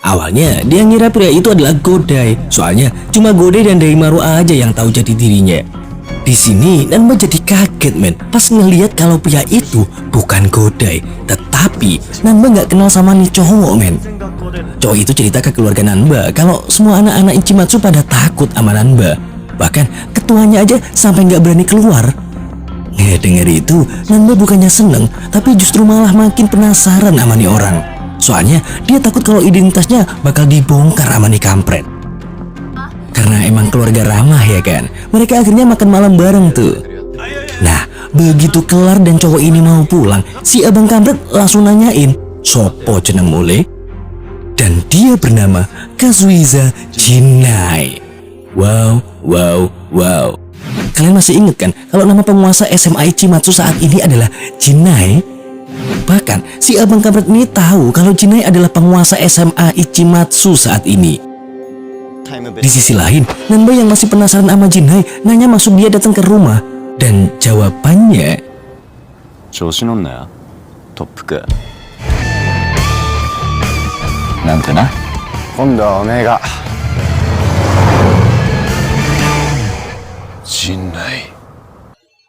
Awalnya dia ngira pria itu adalah Godai, soalnya cuma Godai dan Daimaru aja yang tahu jati dirinya. Di sini Nanba jadi kaget, men, pas ngelihat kalau pria itu bukan Godai, tetapi Nanba nggak kenal sama nih cowok, men. Cowok itu cerita ke keluarga Nanba kalau semua anak-anak Ichimatsu pada takut sama Nanba. Bahkan ketuanya aja sampai nggak berani keluar. Denger itu, Nanba bukannya seneng, tapi justru malah makin penasaran sama nih orang. Soalnya dia takut kalau identitasnya bakal dibongkar sama nih kampret. Karena emang keluarga ramah ya kan, mereka akhirnya makan malam bareng tuh. Nah, begitu kelar dan cowok ini mau pulang, si abang kampret langsung nanyain, sopo jeneng mule? Dan dia bernama Kazuiza Jinai. Wow, wow, wow. kalian masih inget kan kalau nama penguasa SMA Ichimatsu saat ini adalah Jinai? Bahkan si abang kampret ini tahu kalau Jinai adalah penguasa SMA Ichimatsu saat ini. Di sisi lain, Nanba yang masih penasaran sama Jinai nanya maksud dia datang ke rumah. Dan jawabannya, 調子乗んなよ特服なんてな今度はおめえが陣内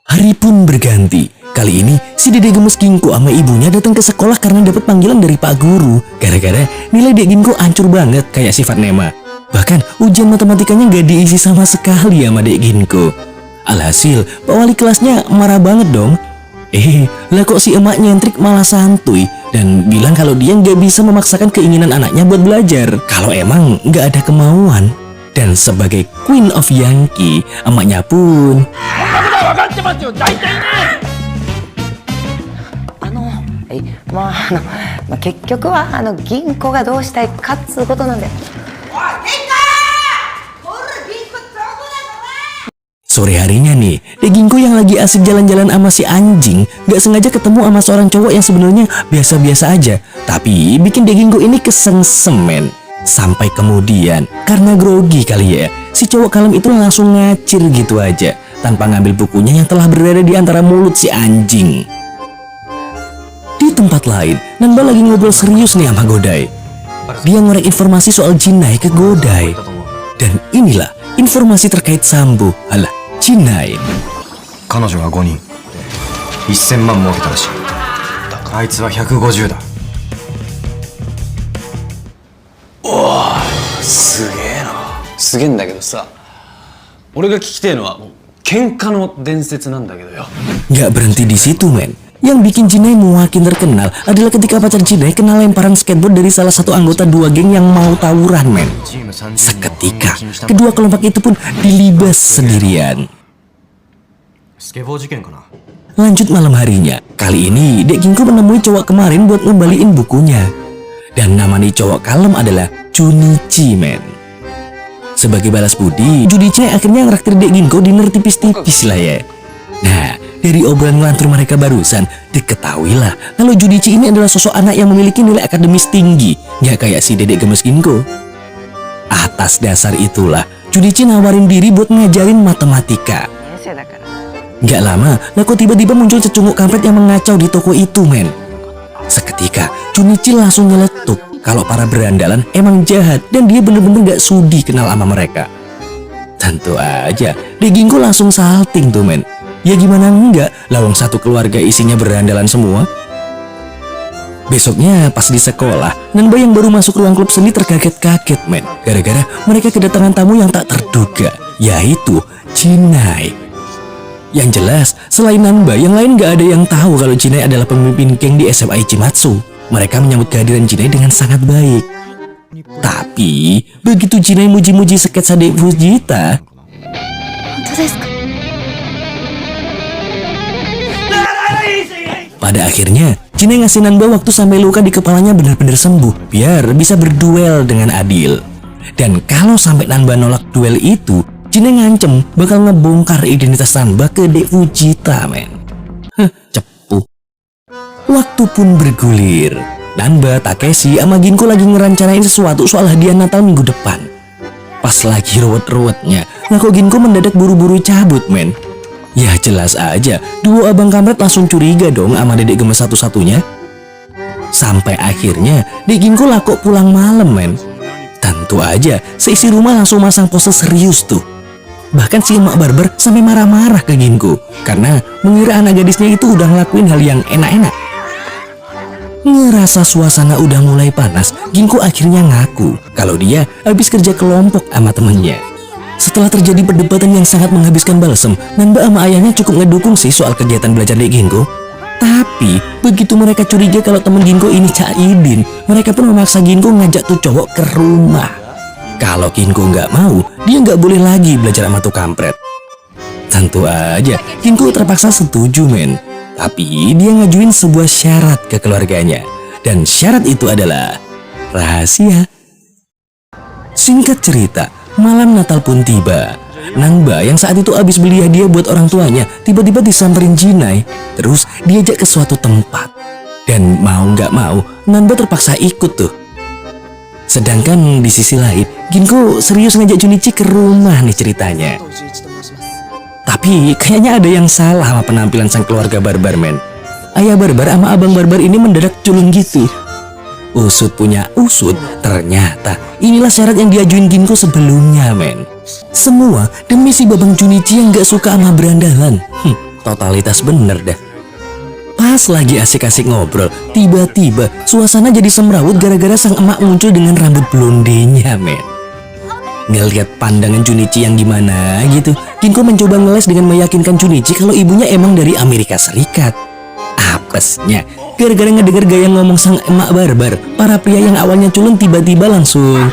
hari pun berganti. Kali ini si Dede Gemes Ginko sama ibunya datang ke sekolah karena dapat panggilan dari Pak Guru. Gara-gara nilai Dek Ginko hancur banget kayak sifat Nema. Bahkan ujian matematikanya gak diisi sama sekali sama Dek Ginko. Alhasil Pak Wali kelasnya marah banget dong. Lah kok si emak nyentrik malah santuy dan bilang kalau dia nggak bisa memaksakan keinginan anaknya buat belajar kalau emang nggak ada kemauan. Dan sebagai Queen of Yankee, emaknya punまあ結局は銀行がどうしたいかっつうことなんで。 sore harinya nih, Dek Ginko yang lagi asik jalan-jalan sama si anjing gak sengaja ketemu sama seorang cowok yang sebenarnya biasa-biasa aja, tapi bikin Dek Ginko ini kesengsemen. Sampai kemudian karena grogi kali ya, si cowok kalem itu langsung ngacir gitu aja tanpa ngambil bukunya yang telah berada di antara mulut si anjing. Di tempat lain, Nanba lagi ngobrol serius nih sama Godai. Dia ngorek informasi soal Jinai ke Godai. Dan inilah informasi terkait Sambo, alah Jinai. 彼女が5人1000万儲けたらしいあいつは150だすげえな。すげえんだけどさ、俺が聞きてえのは喧嘩の伝説なんだけどよ。 Gak berhenti di situ men. Yang bikin Jinai makin terkenal adalah ketika pacar Jinai kena lemparan skateboard dari salah satu anggota dua geng yang mau tawuran men. Seketika kedua kelompok itu pun dilibas sendirian. Lanjut malam harinya, kali ini Dek Ginko menemui cowok kemarin buat ngembaliin bukunya. Dan nama nih cowok kalem adalah Junichi men. Sebagai balas budi, Junichi akhirnya ngeraktir Dek Ginko dinner tipis-tipis lah ya. Nah, dari obrolan ngelantur mereka barusan, diketahuilah kalau Junichi ini adalah sosok anak yang memiliki nilai akademis tinggi, gak kayak si Dedek Gemes Ginko. Atas dasar itulah, Junichi nawarin diri buat ngajarin matematika. Gak lama, lah kok tiba-tiba muncul cecunguk kampret yang mengacau di toko itu men. Seketika, Junichi langsung nyeletuk kalau para berandalan emang jahat dan dia bener-bener gak sudi kenal sama mereka. Tentu aja, Dek Ginko langsung salting tuh men. Ya gimana enggak, lawang satu keluarga isinya berandalan semua. Besoknya pas di sekolah, Nanba yang baru masuk ruang klub seni terkaget-kaget men. Gara-gara mereka kedatangan tamu yang tak terduga, yaitu Jinai. Yang jelas, selain Nanba, yang lain gak ada yang tahu kalau Jinai adalah pemimpin geng di SMA Ichimatsu. Mereka menyambut kehadiran Jinai dengan sangat baik. Tapi, begitu Jinai muji-muji sketsa Dek Fujita, pada akhirnya, Jinai ngasih Nanba waktu sampai luka di kepalanya benar-benar sembuh, biar bisa berduel dengan adil. Dan kalau sampai Nanba nolak duel itu, Jinai ngancem bakal ngebongkar identitas Nanba ke Dek Fujita men. Cepu. Waktu pun bergulir. Nanba, Takeshi, sama Ginko lagi ngerancanain sesuatu soal hadiah Natal minggu depan. Pas lagi ruwet-ruwetnya, nah kok Ginko mendadak buru-buru cabut men. Ya jelas aja, duo abang kampret langsung curiga dong sama Dedek Gemes satu-satunya. Sampai akhirnya Dek Ginko lah kok pulang malam men. Tentu aja, seisi rumah langsung masang pose serius tuh. Bahkan si emak barber sampai marah-marah ke Ginko karena mengira anak gadisnya itu udah ngelakuin hal yang enak-enak. Ngerasa suasana udah mulai panas, Ginko akhirnya ngaku kalau dia habis kerja kelompok sama temennya. Setelah terjadi perdebatan yang sangat menghabiskan balsem, Nanba sama ayahnya cukup ngedukung sih soal kegiatan belajar Dek Ginko. Tapi begitu mereka curiga kalau temen Ginko ini Caidin, mereka pun memaksa Ginko ngajak tuh cowok ke rumah. Kalau Ginko nggak mau, dia nggak boleh lagi belajar sama tuh kampret. Tentu aja, Ginko terpaksa setuju men. Tapi dia ngajuin sebuah syarat ke keluarganya. Dan syarat itu adalah rahasia. Singkat cerita, malam Natal pun tiba. Nanba yang saat itu habis beli hadiah buat orang tuanya tiba-tiba disamperin Jinai, terus diajak ke suatu tempat. Dan mau nggak mau, Nanba terpaksa ikut tuh. Sedangkan di sisi lain, Ginko serius ngajak Junichi ke rumah nih ceritanya. Tapi kayaknya ada yang salah sama penampilan sang keluarga barbar, men. Ayah barbar sama abang barbar ini mendadak culun gitu. Usut punya usut, ternyata inilah syarat yang diajuin Ginko sebelumnya, men. Semua demi si babang Junichi yang gak suka sama berandalan. Totalitas bener dah. Pas lagi asik-asik ngobrol, tiba-tiba suasana jadi semrawut gara-gara sang emak muncul dengan rambut blondenya, men. Ngeliat pandangan Junichi yang gimana gitu, Ginko mencoba ngeles dengan meyakinkan Junichi kalau ibunya emang dari Amerika Serikat. Apesnya, gara-gara ngedenger gaya ngomong sang emak barbar, para pria yang awalnya culun tiba-tiba langsung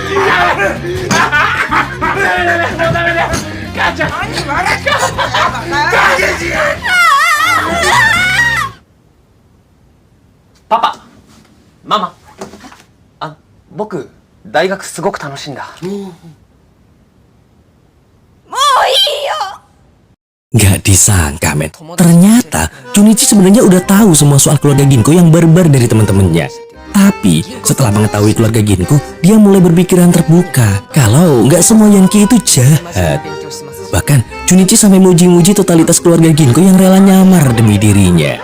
Papa, Mama, 僕、大学すごく楽しいんだ。 Gak disangka, men. Ternyata Junichi sebenarnya udah tahu semua soal keluarga Ginko yang barbar dari teman-temannya. Tapi setelah mengetahui keluarga Ginko, dia mulai berpikiran terbuka kalau nggak semua Yankee itu jahat. Bahkan Junichi sampai muji-muji totalitas keluarga Ginko yang rela nyamar demi dirinya.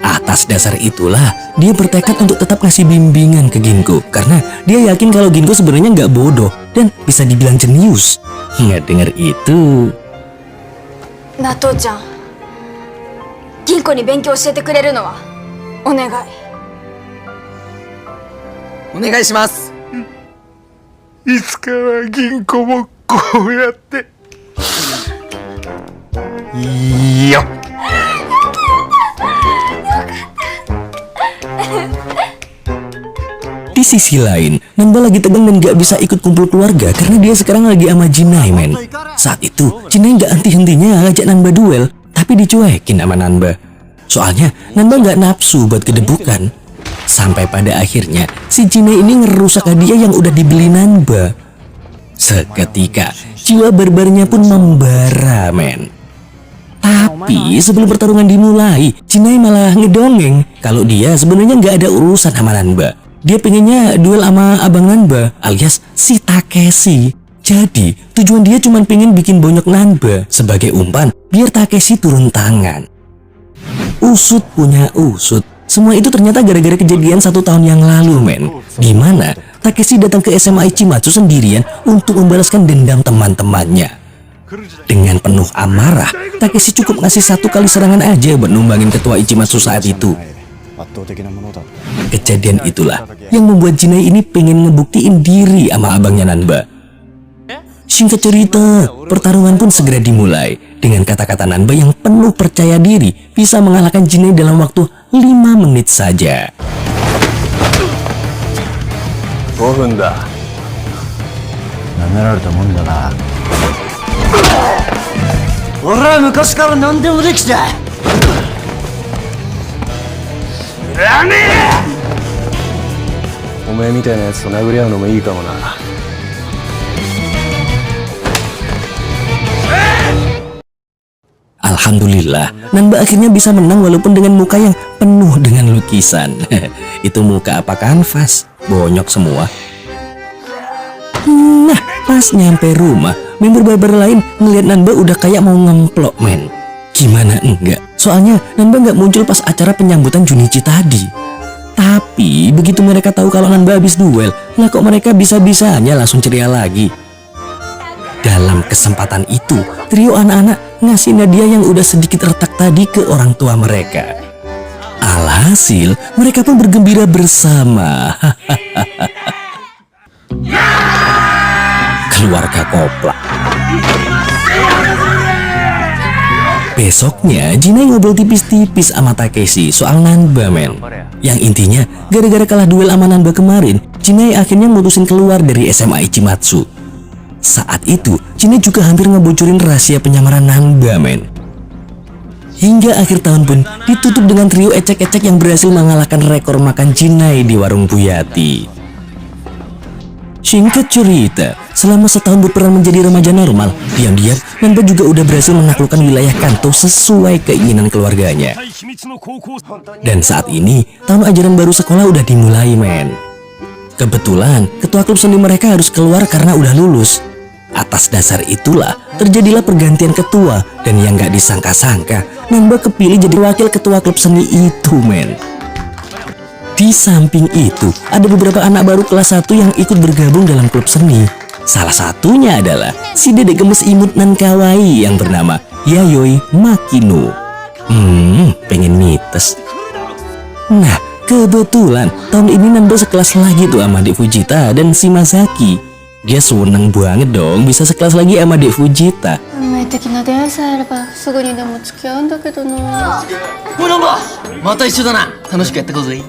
Atas dasar itulah dia bertekad untuk tetap kasih bimbingan ke Ginko karena dia yakin kalau Ginko sebenarnya nggak bodoh dan bisa dibilang jenius. Nggak denger itu. なあ父ちゃん、銀行に勉強教えてくれるのはお願い。お願いします。いつかは銀行もこうやっていいよ。 Di sisi lain, Nanba lagi tegang dan gak bisa ikut kumpul keluarga karena dia sekarang lagi sama Jinai, men. Saat itu, Jinai gak henti-hentinya ngajak Nanba duel, tapi dicuekin sama Nanba. Soalnya, Nanba gak nafsu buat kedebukan. Sampai pada akhirnya, si Jinai ini ngerusak hadiah yang udah dibeli Nanba. Seketika, jiwa barbarnya pun membara, men. Tapi sebelum pertarungan dimulai, Jinai malah ngedongeng kalau dia sebenarnya gak ada urusan sama Nanba. Dia pengennya duel sama abang Nanba alias si Takeshi. Jadi tujuan dia cuma pengen bikin bonyok Nanba sebagai umpan biar Takeshi turun tangan. Usut punya usut. Semua itu ternyata gara-gara kejadian 1 tahun yang lalu, men. Dimana Takeshi datang ke SMA Ichimatsu sendirian untuk membalaskan dendam teman-temannya. Dengan penuh amarah, Takeshi cukup ngasih 1 kali serangan aja buat numbangin ketua Ichimatsu saat itu. Kejadian itulah yang membuat Jinai ini pengen ngebuktiin diri sama abangnya Nanba. Singkat cerita, pertarungan pun segera dimulai dengan kata-kata Nanba yang penuh percaya diri bisa mengalahkan Jinai dalam waktu 5 menit saja. 5分だ。舐められたもんだな。俺は昔から何でもできた。お前みたいなやつと殴り合うのもいいかもな。Alhamdulillah, Nanba akhirnya bisa menang walaupun dengan muka yang penuh dengan lukisan. Itu muka apa kanvas? Bonyok semua. Nah, pas nyampe rumah, member barbar lain ngeliat Nanba udah kayak mau ngemplok, men. Gimana enggak? Soalnya Nanba nggak muncul pas acara penyambutan Junichi tadi. Tapi begitu mereka tahu kalau Nanba habis duel, lah kok mereka bisa-bisanya langsung ceria lagi. Dalam kesempatan itu, trio anak-anak ngasih hadiah yang udah sedikit retak tadi ke orang tua mereka. Alhasil, mereka pun bergembira bersama. Keluarga Koplak. Besoknya, Jinai ngobrol tipis-tipis sama Takeshi soal Nanba, men. Yang intinya, gara-gara kalah duel sama Nanba kemarin, Jinai akhirnya mutusin keluar dari SMA Ichimatsu. Saat itu, Jinai juga hampir ngebocorin rahasia penyamaran Nanba, men. Hingga akhir tahun pun ditutup dengan trio ecek-ecek yang berhasil mengalahkan rekor makan Jinai di warung Buyati. Singkat cerita, selama setahun berperan menjadi remaja normal, diam-diam Nanba juga udah berhasil menaklukkan wilayah Kanto sesuai keinginan keluarganya. Dan saat ini, tahun ajaran baru sekolah udah dimulai, men. Kebetulan, ketua klub seni mereka harus keluar karena udah lulus. Atas dasar itulah, terjadilah pergantian ketua, dan yang gak disangka-sangka, Nanba kepilih jadi wakil ketua klub seni itu, men. Di samping itu, ada beberapa anak baru kelas 1 yang ikut bergabung dalam klub seni. Salah satunya adalah si dedek gemes imut nan kawaii yang bernama Yayoi Makino. Pengen mites. Nah, kebetulan tahun ini Nanba sekelas lagi tuh sama Dek Fujita dan si Masaki. Dia seneng banget dong bisa sekelas lagi sama Dek Fujita. おいナンバまた一緒だな楽しくやってこうぜ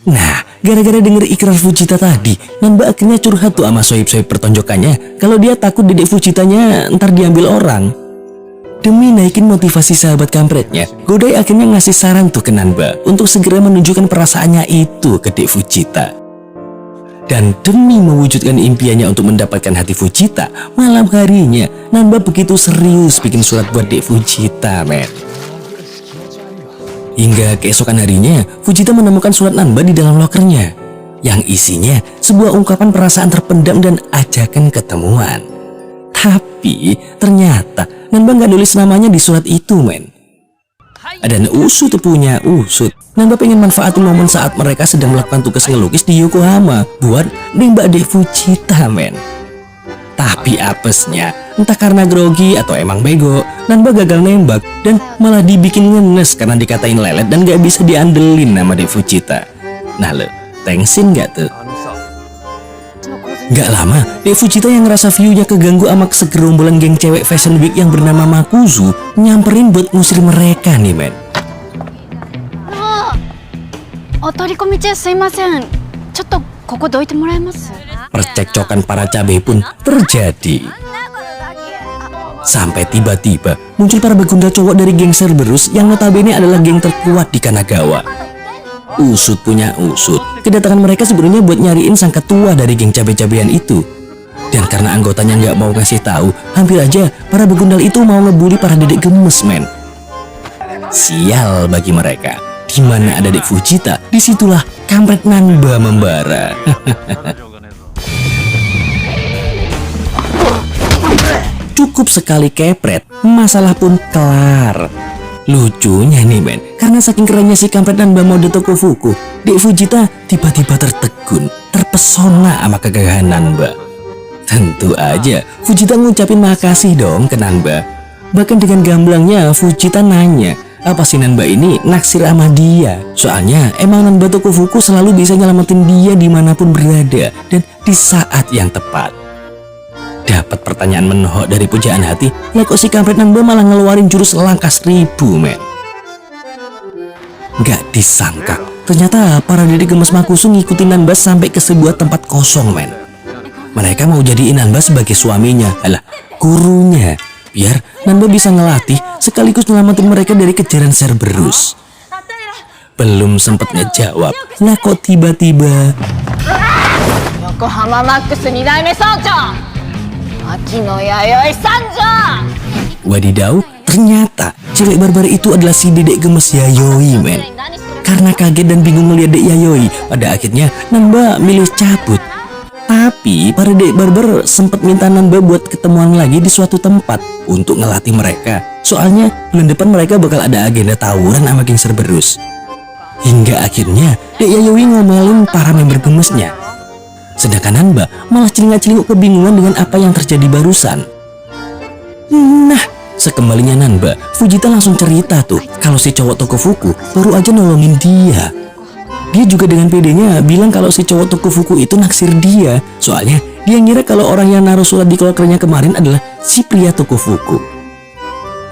Nah, gara-gara denger ikrar Fujita tadi, Nanba akhirnya curhat tuh sama sohib-sohib pertonjokannya kalau dia takut dedek Fujitanya ntar diambil orang. Demi naikin motivasi sahabat kampretnya, Godai akhirnya ngasih saran tuh ke Nanba untuk segera menunjukkan perasaannya itu ke Dek Fujita. Dan demi mewujudkan impiannya untuk mendapatkan hati Fujita, malam harinya Nanba begitu serius bikin surat buat Dek Fujita, men. Hingga keesokan harinya, Fujita menemukan surat Nanba di dalam lokernya, yang isinya sebuah ungkapan perasaan terpendam dan ajakan ketemuan. Tapi ternyata Nanba nggak nulis namanya di surat itu, men. Dan Usut punya Usut, Nanba pengen manfaatin momen saat mereka sedang melakukan tugas ngelukis di Yokohama buat nembak Dek Fujita, men. Tapi apesnya, entah karena grogi atau emang bego, Nanba gagal nembak dan malah dibikin ngenes karena dikatain lelet dan gak bisa diandelin sama Dek Fujita. Nah lo, thanksin gak tuh? Gak lama, Dek Fujita yang ngerasa view-nya keganggu sama segerombolan geng cewek fashion week yang bernama Makuzu nyamperin buat ngusir mereka nih, men. お取り込み中すいません。ちょっとここどいてもらえます？ Percekcokan para cabai pun terjadi. Sampai tiba-tiba muncul para begundal cowok dari geng Cerberus yang notabene adalah geng terkuat di Kanagawa. Usut punya Usut, kedatangan mereka sebenarnya buat nyariin sang ketua dari geng cabai-cabean itu. Dan karena anggotanya nggak mau ngasih tahu, hampir aja para begundal itu mau ngebully para dedek gemes, men. Sial bagi mereka. Di mana ada Dek Fujita, disitulah kampret Nanba membara. Cukup sekali kepret, masalah pun kelar. Lucunya nih, men, karena saking kerennya si kampret Nanba mode Tokofuku, Dek Fujita tiba-tiba tertegun, terpesona sama kegagahan Nanba. Tentu aja Fujita ngucapin makasih dong ke Nanba. Bahkan dengan gamblangnya Fujita nanya, apa si Nanba ini naksir sama dia? Soalnya emang Nanba Tokofuku selalu bisa nyelamatin dia dimanapun berada dan di saat yang tepat. Dapat pertanyaan menohok dari pujaan hati, lah kok si kampret Nanba malah ngeluarin jurus langkah 1000, men. Gak disangka, ternyata para dedek gemes Makusu ngikutin Nanba sampai ke sebuah tempat kosong, men. Mereka mau jadiin Nanba sebagai suaminya, alah, gurunya, biar Nanba bisa ngelatih sekaligus nyelamatin mereka dari kejaran Cerberus. Belum sempet ngejawab, lah kok tiba-tiba Yokohama Max 2代目総長牧野弥生参上。 wadidaw, ternyata cewek barbar itu adalah si dedek gemes Yayoi, men. Karena kaget dan bingung melihat Dek Yayoi, pada akhirnya Nanba milih cabut. Tapi para dedek barbar sempat minta Nanba buat ketemuan lagi di suatu tempat untuk ngelatih mereka. Soalnya bulan depan mereka bakal ada agenda tawuran sama geng Cerberus. Hingga akhirnya Dek Yayoi ngomelin para member gemesnya. Sedangkan Nanba malah celingak-celinguk kebingungan dengan apa yang terjadi barusan. Nah, sekembalinya Nanba, Fujita langsung cerita tuh kalau si cowok Tokofuku baru aja nolongin dia. Dia juga dengan pedenya bilang kalau si cowok Tokofuku itu naksir dia. Soalnya dia ngira kalau orang yang naruh surat di lokernya kemarin adalah si pria Tokofuku.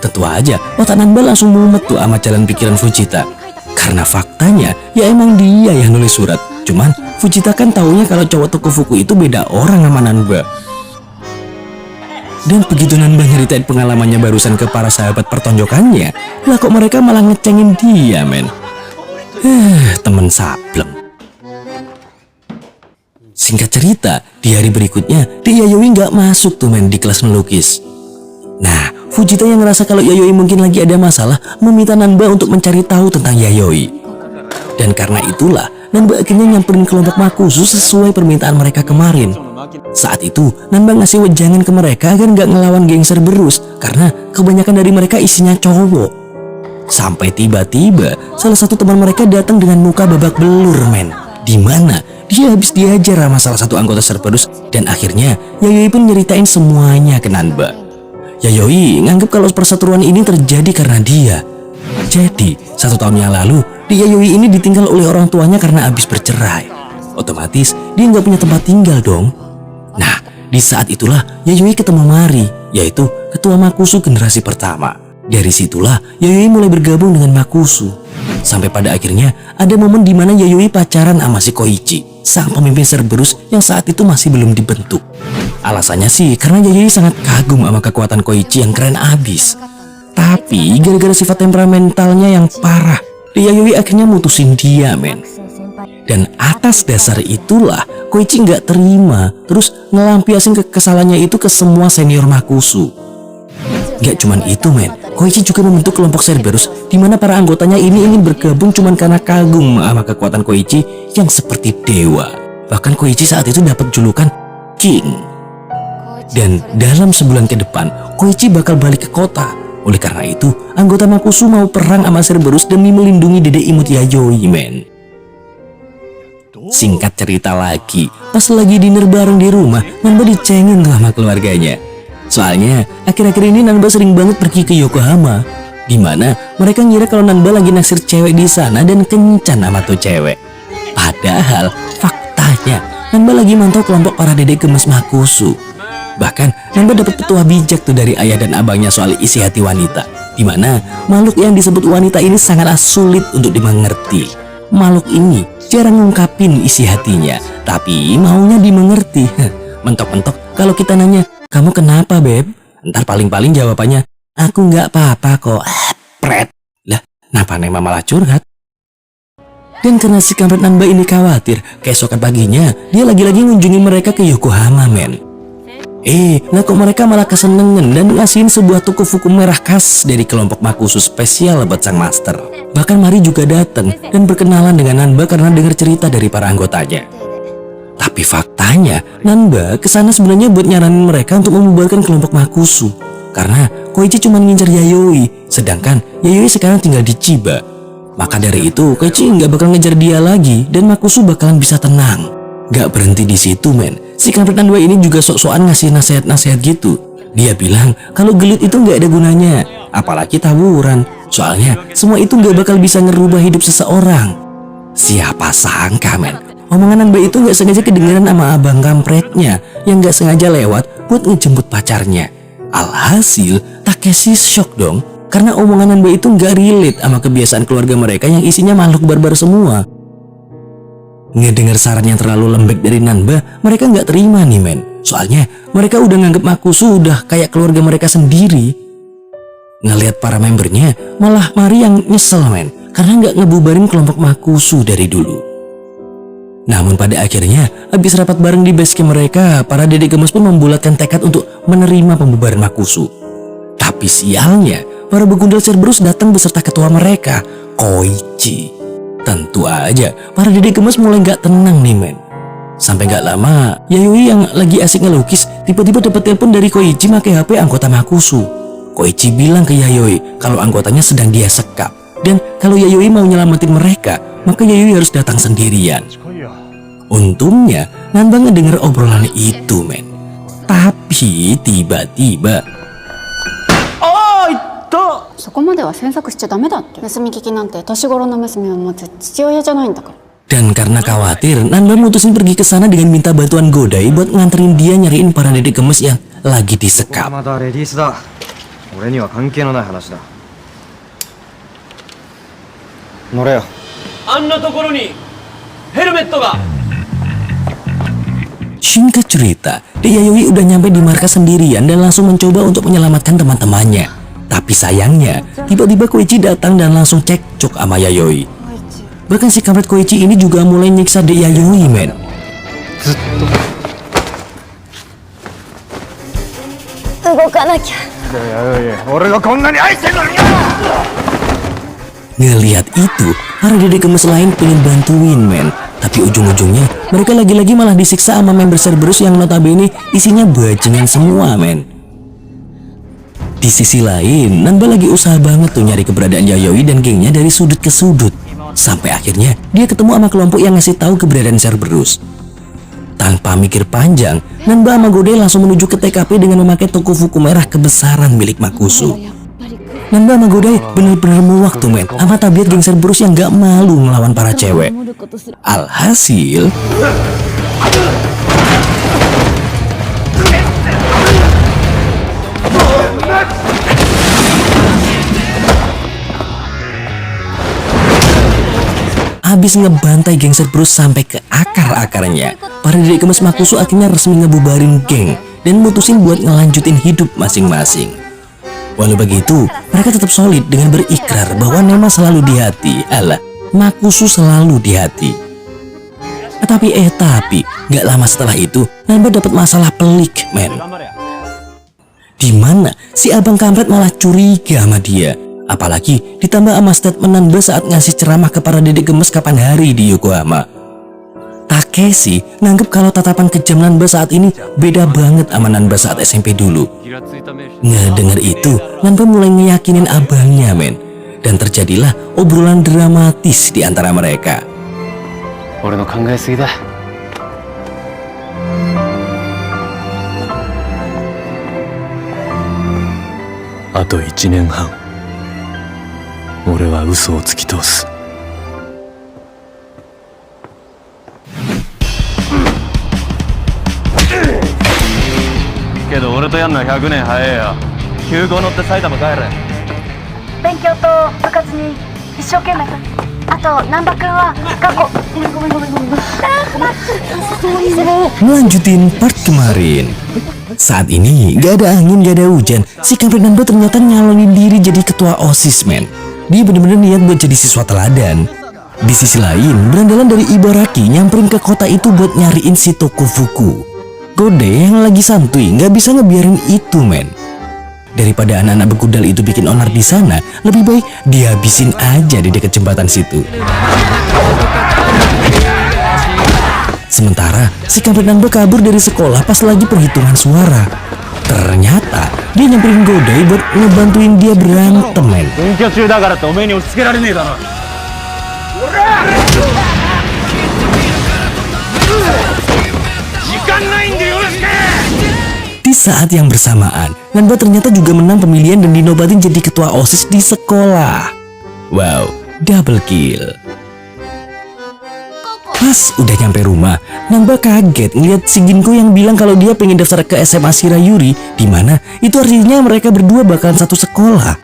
Tentu aja otak Nanba langsung mumet tuh sama jalan pikiran Fujita. Karena faktanya ya emang dia yang nulis surat. Cuman Fujita kan taunya kalau cowok Tokofuku itu beda orang sama Nanba. Dan begitu Nanba nyeritain pengalamannya barusan ke para sahabat pertonjokannya, lah kok mereka malah ngecengin dia, men. Temen sableng. Singkat cerita, di hari berikutnya, Dek Yayoi nggak masuk tuh men di kelas melukis. Nah, Fujita yang ngerasa kalau Yayoi mungkin lagi ada masalah, meminta Nanba untuk mencari tahu tentang Yayoi. Dan karena itulah, Nanba akhirnya nyamperin kelompok Makusu sesuai permintaan mereka kemarin. Saat itu, Nanba ngasih wejangan ke mereka agar nggak ngelawan geng Cerberus, karena kebanyakan dari mereka isinya cowok. Sampai tiba-tiba, salah satu teman mereka datang dengan muka babak belur men. Dimana dia habis diajar sama salah satu anggota Cerberus, dan akhirnya Yayoi pun nyeritain semuanya ke Nanba. Yayoi nganggap kalau perseteruan ini terjadi karena dia. Jadi, 1 tahun yang lalu, Yayoi ini ditinggal oleh orang tuanya karena habis bercerai. Otomatis, dia nggak punya tempat tinggal dong. Nah, di saat itulah Yayoi ketemu Mari, yaitu ketua Makusu generasi pertama. Dari situlah Yayoi mulai bergabung dengan Makusu. Sampai pada akhirnya, ada momen di mana Yayoi pacaran sama si Koichi, sang pemimpin Cerberus yang saat itu masih belum dibentuk. Alasannya sih karena Yayoi sangat kagum sama kekuatan Koichi yang keren abis. Tapi gara-gara sifat temperamentalnya yang parah, Yayoi akhirnya mutusin dia men. Dan atas dasar itulah Koichi nggak terima, terus ngelampiasin kesalahannya itu ke semua senior Makusu. Gak cuman itu men, Koichi juga membentuk kelompok Cerberus di mana para anggotanya ini ingin bergabung cuman karena kagum sama kekuatan Koichi yang seperti dewa. Bahkan Koichi saat itu dapat julukan King. Dan dalam sebulan ke depan, Koichi bakal balik ke kota. Oleh karena itu, anggota Makusu mau perang sama Cerberus demi melindungi Dede Imut Yayoi, men. Singkat cerita lagi, pas lagi dinner bareng di rumah, Nanba dicengin sama keluarganya. Soalnya, akhir-akhir ini Nanba sering banget pergi ke Yokohama, di mana mereka ngira kalau Nanba lagi naksir cewek di sana dan kencan sama tuh cewek. Padahal, faktanya, Nanba lagi mantau kelompok para Dede Gemes Makusu. Bahkan Nanba dapat petua bijak tuh dari ayah dan abangnya soal isi hati wanita, di mana makhluk yang disebut wanita ini sangatlah sulit untuk dimengerti. Makhluk ini jarang ngungkapin isi hatinya, tapi maunya dimengerti. Mentok-mentok kalau kita nanya, "Kamu kenapa beb?" Ntar paling-paling jawabannya, "Aku nggak apa-apa kok." Pret. Lah, kenapa Nema malah curhat? Dan karena si kampret Nanba ini khawatir, keesokan paginya dia lagi-lagi ngunjungin mereka ke Yokohama men. Nah kok mereka malah kesenengan dan ngasihin sebuah toko fuku merah khas dari kelompok Makusu spesial buat sang master. Bahkan Mari juga datang dan berkenalan dengan Nanba karena dengar cerita dari para anggotanya. Tapi faktanya, Nanba kesana sebenarnya buat nyaranin mereka untuk membubarkan kelompok Makusu. Karena Koichi cuma ngincer Yayoi, sedangkan Yayoi sekarang tinggal di Chiba. Maka dari itu, Koichi nggak bakal ngejar dia lagi dan Makusu bakalan bisa tenang. Gak berhenti di situ men, si kampret Nanba ini juga sok-sokan ngasih nasihat-nasihat gitu. Dia bilang kalau gelut itu nggak ada gunanya, apalagi tawuran. Soalnya semua itu nggak bakal bisa ngerubah hidup seseorang. Siapa sangka men, omongan Nanba itu nggak sengaja kedengeran sama abang kampretnya yang nggak sengaja lewat buat ngejemput pacarnya. Alhasil Takeshi shock dong, karena omongan Nanba itu nggak relate sama kebiasaan keluarga mereka yang isinya makhluk barbar semua. Ngedengar saran yang terlalu lembek dari Nanba, mereka nggak terima nih men. Soalnya mereka udah nganggep Makusu udah kayak keluarga mereka sendiri. Ngelihat para membernya, malah Mari yang nyesel men, karena nggak ngebubarin kelompok Makusu dari dulu. Namun pada akhirnya, habis rapat bareng di base camp mereka, para Dede Gemes pun membulatkan tekad untuk menerima pembubaran Makusu. Tapi sialnya, para begundal Cerberus datang beserta ketua mereka, Koichi. Tentu aja, para Dede Gemes mulai gak tenang nih men. Sampai gak lama, Yayoi yang lagi asik ngelukis tiba-tiba dapat telepon dari Koichi pakai HP anggota Makusu. Koichi bilang ke Yayoi kalau anggotanya sedang dia sekap, dan kalau Yayoi mau nyelamatin mereka, maka Yayoi harus datang sendirian. Untungnya, Nanba ngedenger obrolan itu men. Tapi tiba-tiba, そこまでは詮索しちゃダメだって。盗み聞きなんて年頃の娘を持つ父親じゃないんだから。 Dan karena khawatir, Nanba mutusin pergi ke sana dengan minta bantuan Godai buat nganterin dia nyariin para Dede Gemes yang lagi disekap. まだレディースだ。俺には関係のない話だ。乗れよ。あんなところにヘルメットが。 Singkat cerita, Yayoi udah nyampe di markas sendirian dan langsung mencoba untuk menyelamatkan teman-temannya. Tapi sayangnya, tiba-tiba Koichi datang dan langsung cekcok sama Yayoi. Bahkan si kampret Koichi ini juga mulai nyiksa Dek Yayoi men. ずっと。動かなきゃ。俺がこんなに愛してんのに。 Ngelihat itu, para dedek gemes lain pengen bantuin men. Tapi ujung-ujungnya mereka lagi-lagi malah disiksa sama member Cerberus yang notabene isinya bajingan semua men. Di sisi lain, Nanba lagi usaha banget tuh nyari keberadaan Yayoi dan gengnya dari sudut ke sudut. Sampai akhirnya dia ketemu sama kelompok yang ngasih tahu keberadaan Cerberus. Tanpa mikir panjang, Nanba sama Godai langsung menuju ke TKP dengan memakai tokufuku merah kebesaran milik Makusu. Nanba sama Godai bener-bener muak tuh men sama tabiat geng Cerberus yang gak malu melawan para cewek. Alhasil habis ngebantai geng Cerberus sampai ke akar-akarnya, para dedek gemes Makusu akhirnya resmi ngebubarin geng dan mutusin buat ngelanjutin hidup masing-masing. Walau begitu, mereka tetap solid dengan berikrar bahwa Nema selalu di hati. Alah, Makusu selalu di hati. Tapi gak lama setelah itu, Nanba dapat masalah pelik, men. Dimana si abang kampret malah curiga sama dia. Apalagi ditambah sama statement Nanba saat ngasih ceramah ke para dedek gemes kapan hari di Yokohama. Takeshi nganggep kalau tatapan kejam Nanba saat ini beda banget sama Nanba saat SMP dulu. Ngedenger itu, Nanba mulai ngeyakinin abangnya men. Dan terjadilah obrolan dramatis di antara mereka. 俺の考えすぎだ。あと1年半、俺は嘘を突き通す。けど俺とやんのは100年早えよ。急行乗って埼玉帰れ。勉強と部活に一生懸命。あと難波くんは学校。ごめん。Ngelanjutin part kemarin. Saat ini gak ada angin, gak ada hujan. Si kampret Nanba ternyata nyalonin diri jadi ketua OSIS men. Dia bener-bener niat buat jadi siswa teladan. Di sisi lain, berandalan dari Ibaraki nyamperin ke kota itu buat nyariin si Tokufuku. Godai yang lagi santuy nggak bisa ngebiarin itu men. Daripada anak-anak begudal itu bikin onar di sana, lebih baik dihabisin aja di dekat jembatan situ. Sementara si kampret Nanba kabur dari sekolah pas lagi perhitungan suara. Ternyata dia nyamperin Godai buat ngebantuin dia berantem men. 勉強中だからっておめえに押し付けられねえだろ。Di saat yang bersamaan, Nanba ternyata juga menang pemilihan dan dinobatin jadi ketua OSIS di sekolah. Wow, double kill. Pas udah nyampe rumah, Nanba kaget ngeliat si Ginko yang bilang kalau dia pengen daftar ke SMA Shirayuri, dimana itu artinya mereka berdua bakalan satu sekolah.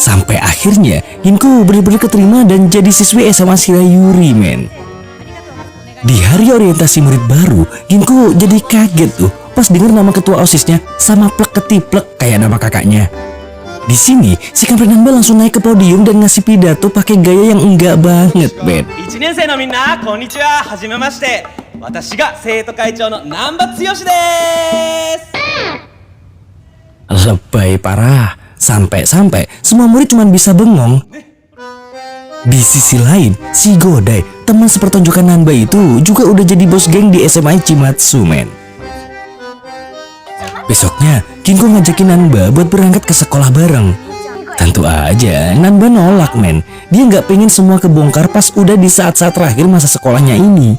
Sampai akhirnya Ginko bener-bener keterima dan jadi siswi SMA Shirayuri men. Di hari orientasi murid baru, Ginko jadi kaget tuh pas denger nama ketua OSISnya sama plek ketiplek kayak nama kakaknya. Di sini si kampret Nanba langsung naik ke podium dan ngasih pidato pakai gaya yang enggak banget, men. 1年生のみんな、こんにちは。はじめまして。私が生徒会長の難波剛です。 Lebay parah. Sampai-sampai semua murid cuma bisa bengong. Di sisi lain, si Godai, teman sepertonjokan Nanba itu juga udah jadi bos geng di SMA Chimatsu, men. Besoknya, Ginko ngajakin Nanba buat berangkat ke sekolah bareng. Tentu aja, Nanba nolak men. Dia nggak pengen semua kebongkar pas udah di saat-saat terakhir masa sekolahnya ini.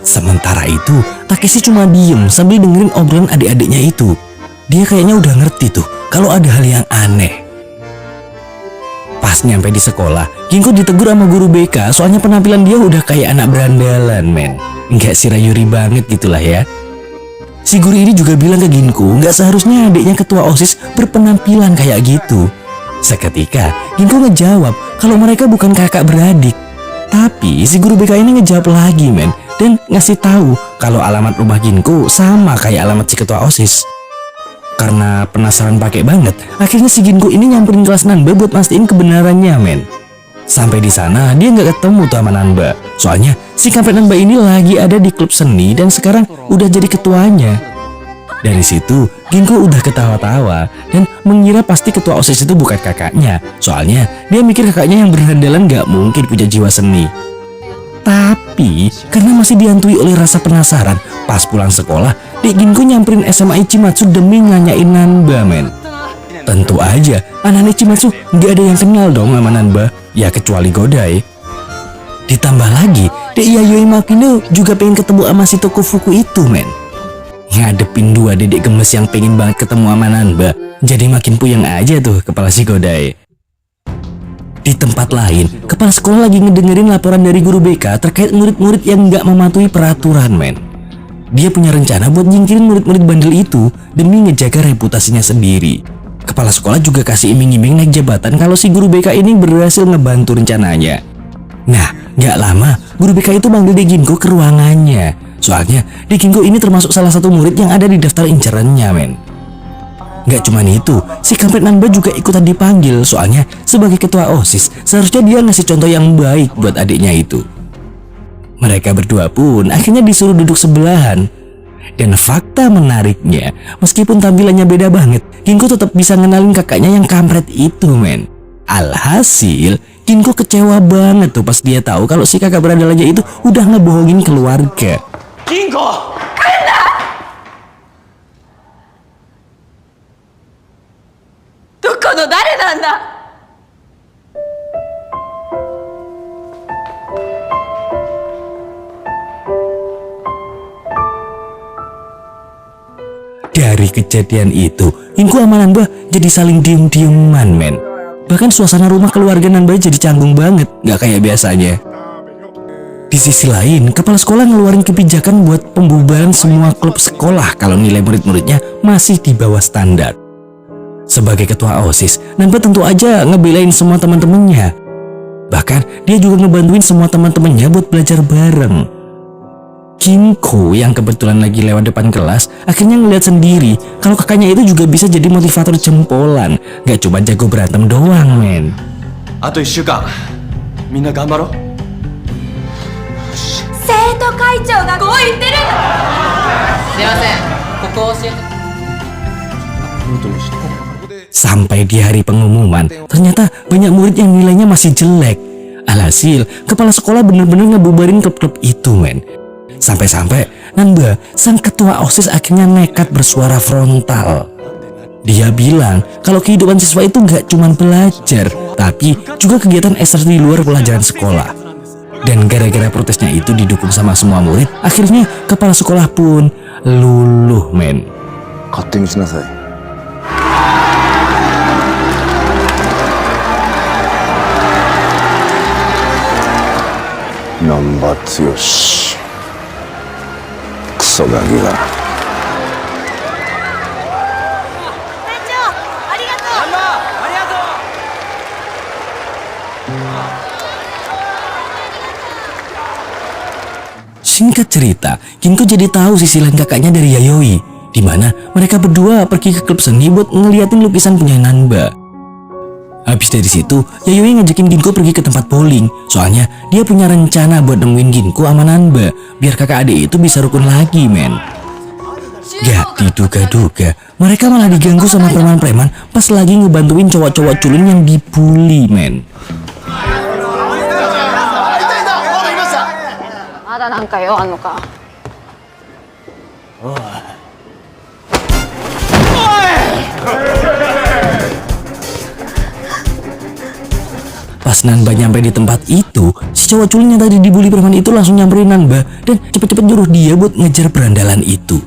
Sementara itu, Takeshi cuma diem sambil dengerin obrolan adik-adiknya itu. Dia kayaknya udah ngerti tuh kalau ada hal yang aneh. Pas nyampe di sekolah, Ginko ditegur sama guru BK soalnya penampilan dia udah kayak anak berandalan men. Nggak Shirayuri banget gitulah ya. Si guru ini juga bilang ke Ginko nggak seharusnya adiknya ketua OSIS berpenampilan kayak gitu. Seketika Ginko ngejawab kalau mereka bukan kakak beradik. Tapi si guru BK ini ngejawab lagi men dan ngasih tahu kalau alamat rumah Ginko sama kayak alamat si ketua OSIS. Karena penasaran pakai banget, akhirnya si Ginko ini nyamperin kelas Nanba buat mastiin kebenarannya men. Sampai di sana dia nggak ketemu tuh sama Nanba. Soalnya si kampret Nanba ini lagi ada di klub seni dan sekarang udah jadi ketuanya. Dari situ Ginko udah ketawa-tawa dan mengira pasti ketua OSIS itu bukan kakaknya. Soalnya dia mikir kakaknya yang berandalan nggak mungkin punya jiwa seni. Tapi karena masih dihantui oleh rasa penasaran, pas pulang sekolah Dek Ginko nyamperin SMA Ichimatsu demi nanyain Nanba, men. Tentu aja anak Ichimatsu nggak ada yang kenal dong sama Nanba, ya kecuali Godai. Ditambah lagi Dek Yayoi Makino juga pengen ketemu sama si Tokufuku itu, men. Ngadepin dua dedek gemes yang pengen banget ketemu sama Nanba, jadi makin puyeng aja tuh kepala si Godai. Di tempat lain, kepala sekolah lagi ngedengerin laporan dari guru BK terkait murid-murid yang nggak mematuhi peraturan, men. Dia punya rencana buat nyingkirin murid-murid bandel itu demi ngejaga reputasinya sendiri. Kepala sekolah juga kasih iming-iming naik jabatan kalau si guru BK ini berhasil ngebantu rencananya. Nah, nggak lama guru BK itu manggil Dek Ginko ke ruangannya. Soalnya Dek Ginko ini termasuk salah satu murid yang ada di daftar incerannya, men. Gak cuman itu, si kampret Nanba juga ikutan dipanggil. Soalnya sebagai ketua OSIS seharusnya dia ngasih contoh yang baik buat adiknya itu. Mereka berdua pun akhirnya disuruh duduk sebelahan. Dan fakta menariknya, meskipun tampilannya beda banget, Ginko tetap bisa ngenalin kakaknya yang kampret itu, men. Alhasil Ginko kecewa banget tuh pas dia tahu kalau si kakak berandalannya itu udah ngebohongin keluarga. Ginko! どこの誰なんだ。 Dari kejadian itu, Ginko sama Nanba jadi saling diem-dieman, men. Bahkan suasana rumah keluarga Nanba jadi canggung banget, gak kayak biasanya. Di sisi lain, kepala sekolah ngeluarin kebijakan buat pembubaran semua klub sekolah kalau nilai murid-muridnya masih di bawah standar. Sebagai ketua OSIS, Nanba tentu aja ngebelain semua teman-temannya. Bahkan dia juga ngebantuin semua teman-temannya buat belajar bareng. Ginko yang kebetulan lagi lewat depan kelas akhirnya ngeliat sendiri kalau kakaknya itu juga bisa jadi motivator jempolan, gak cuma jago berantem doang, men. あと1週間みんな頑張ろう。生徒会長がこう言ってるんだ。すいません、ここ教えて。 Sampai di hari pengumuman, ternyata banyak murid yang nilainya masih jelek. Alhasil, kepala sekolah bener-bener ngebubarin klub-klub itu, men. Sampai-sampai Nanba, sang ketua OSIS akhirnya nekat bersuara frontal. Dia bilang kalau kehidupan siswa itu gak cuma belajar, tapi juga kegiatan ekstra di luar pelajaran sekolah. Dan gara-gara protesnya itu didukung sama semua murid, akhirnya kepala sekolah pun luluh, men. 勝手にしなさい。難波剛、クソガキが。Singkat cerita, Ginko jadi tahu sisi lain kakaknya dari Yayoi, di mana mereka berdua pergi ke klub seni buat ngeliatin lukisan punya Nanba. Habis dari situ, Yayoi ngajakin Ginko pergi ke tempat bowling. Soalnya dia punya rencana buat nemuin Ginko sama Nanba, biar kakak adik itu bisa rukun lagi, men. Gak diduga-duga, mereka malah diganggu sama preman-preman pas lagi ngebantuin cowok-cowok culun yang dibully, men. まだなんか用あんのか。 Pas Nanba nyampe di tempat itu, si cowok culun yang tadi dibully preman itu langsung nyamperin Nanba dan cepet-cepet nyuruh dia buat ngejar berandalan itu.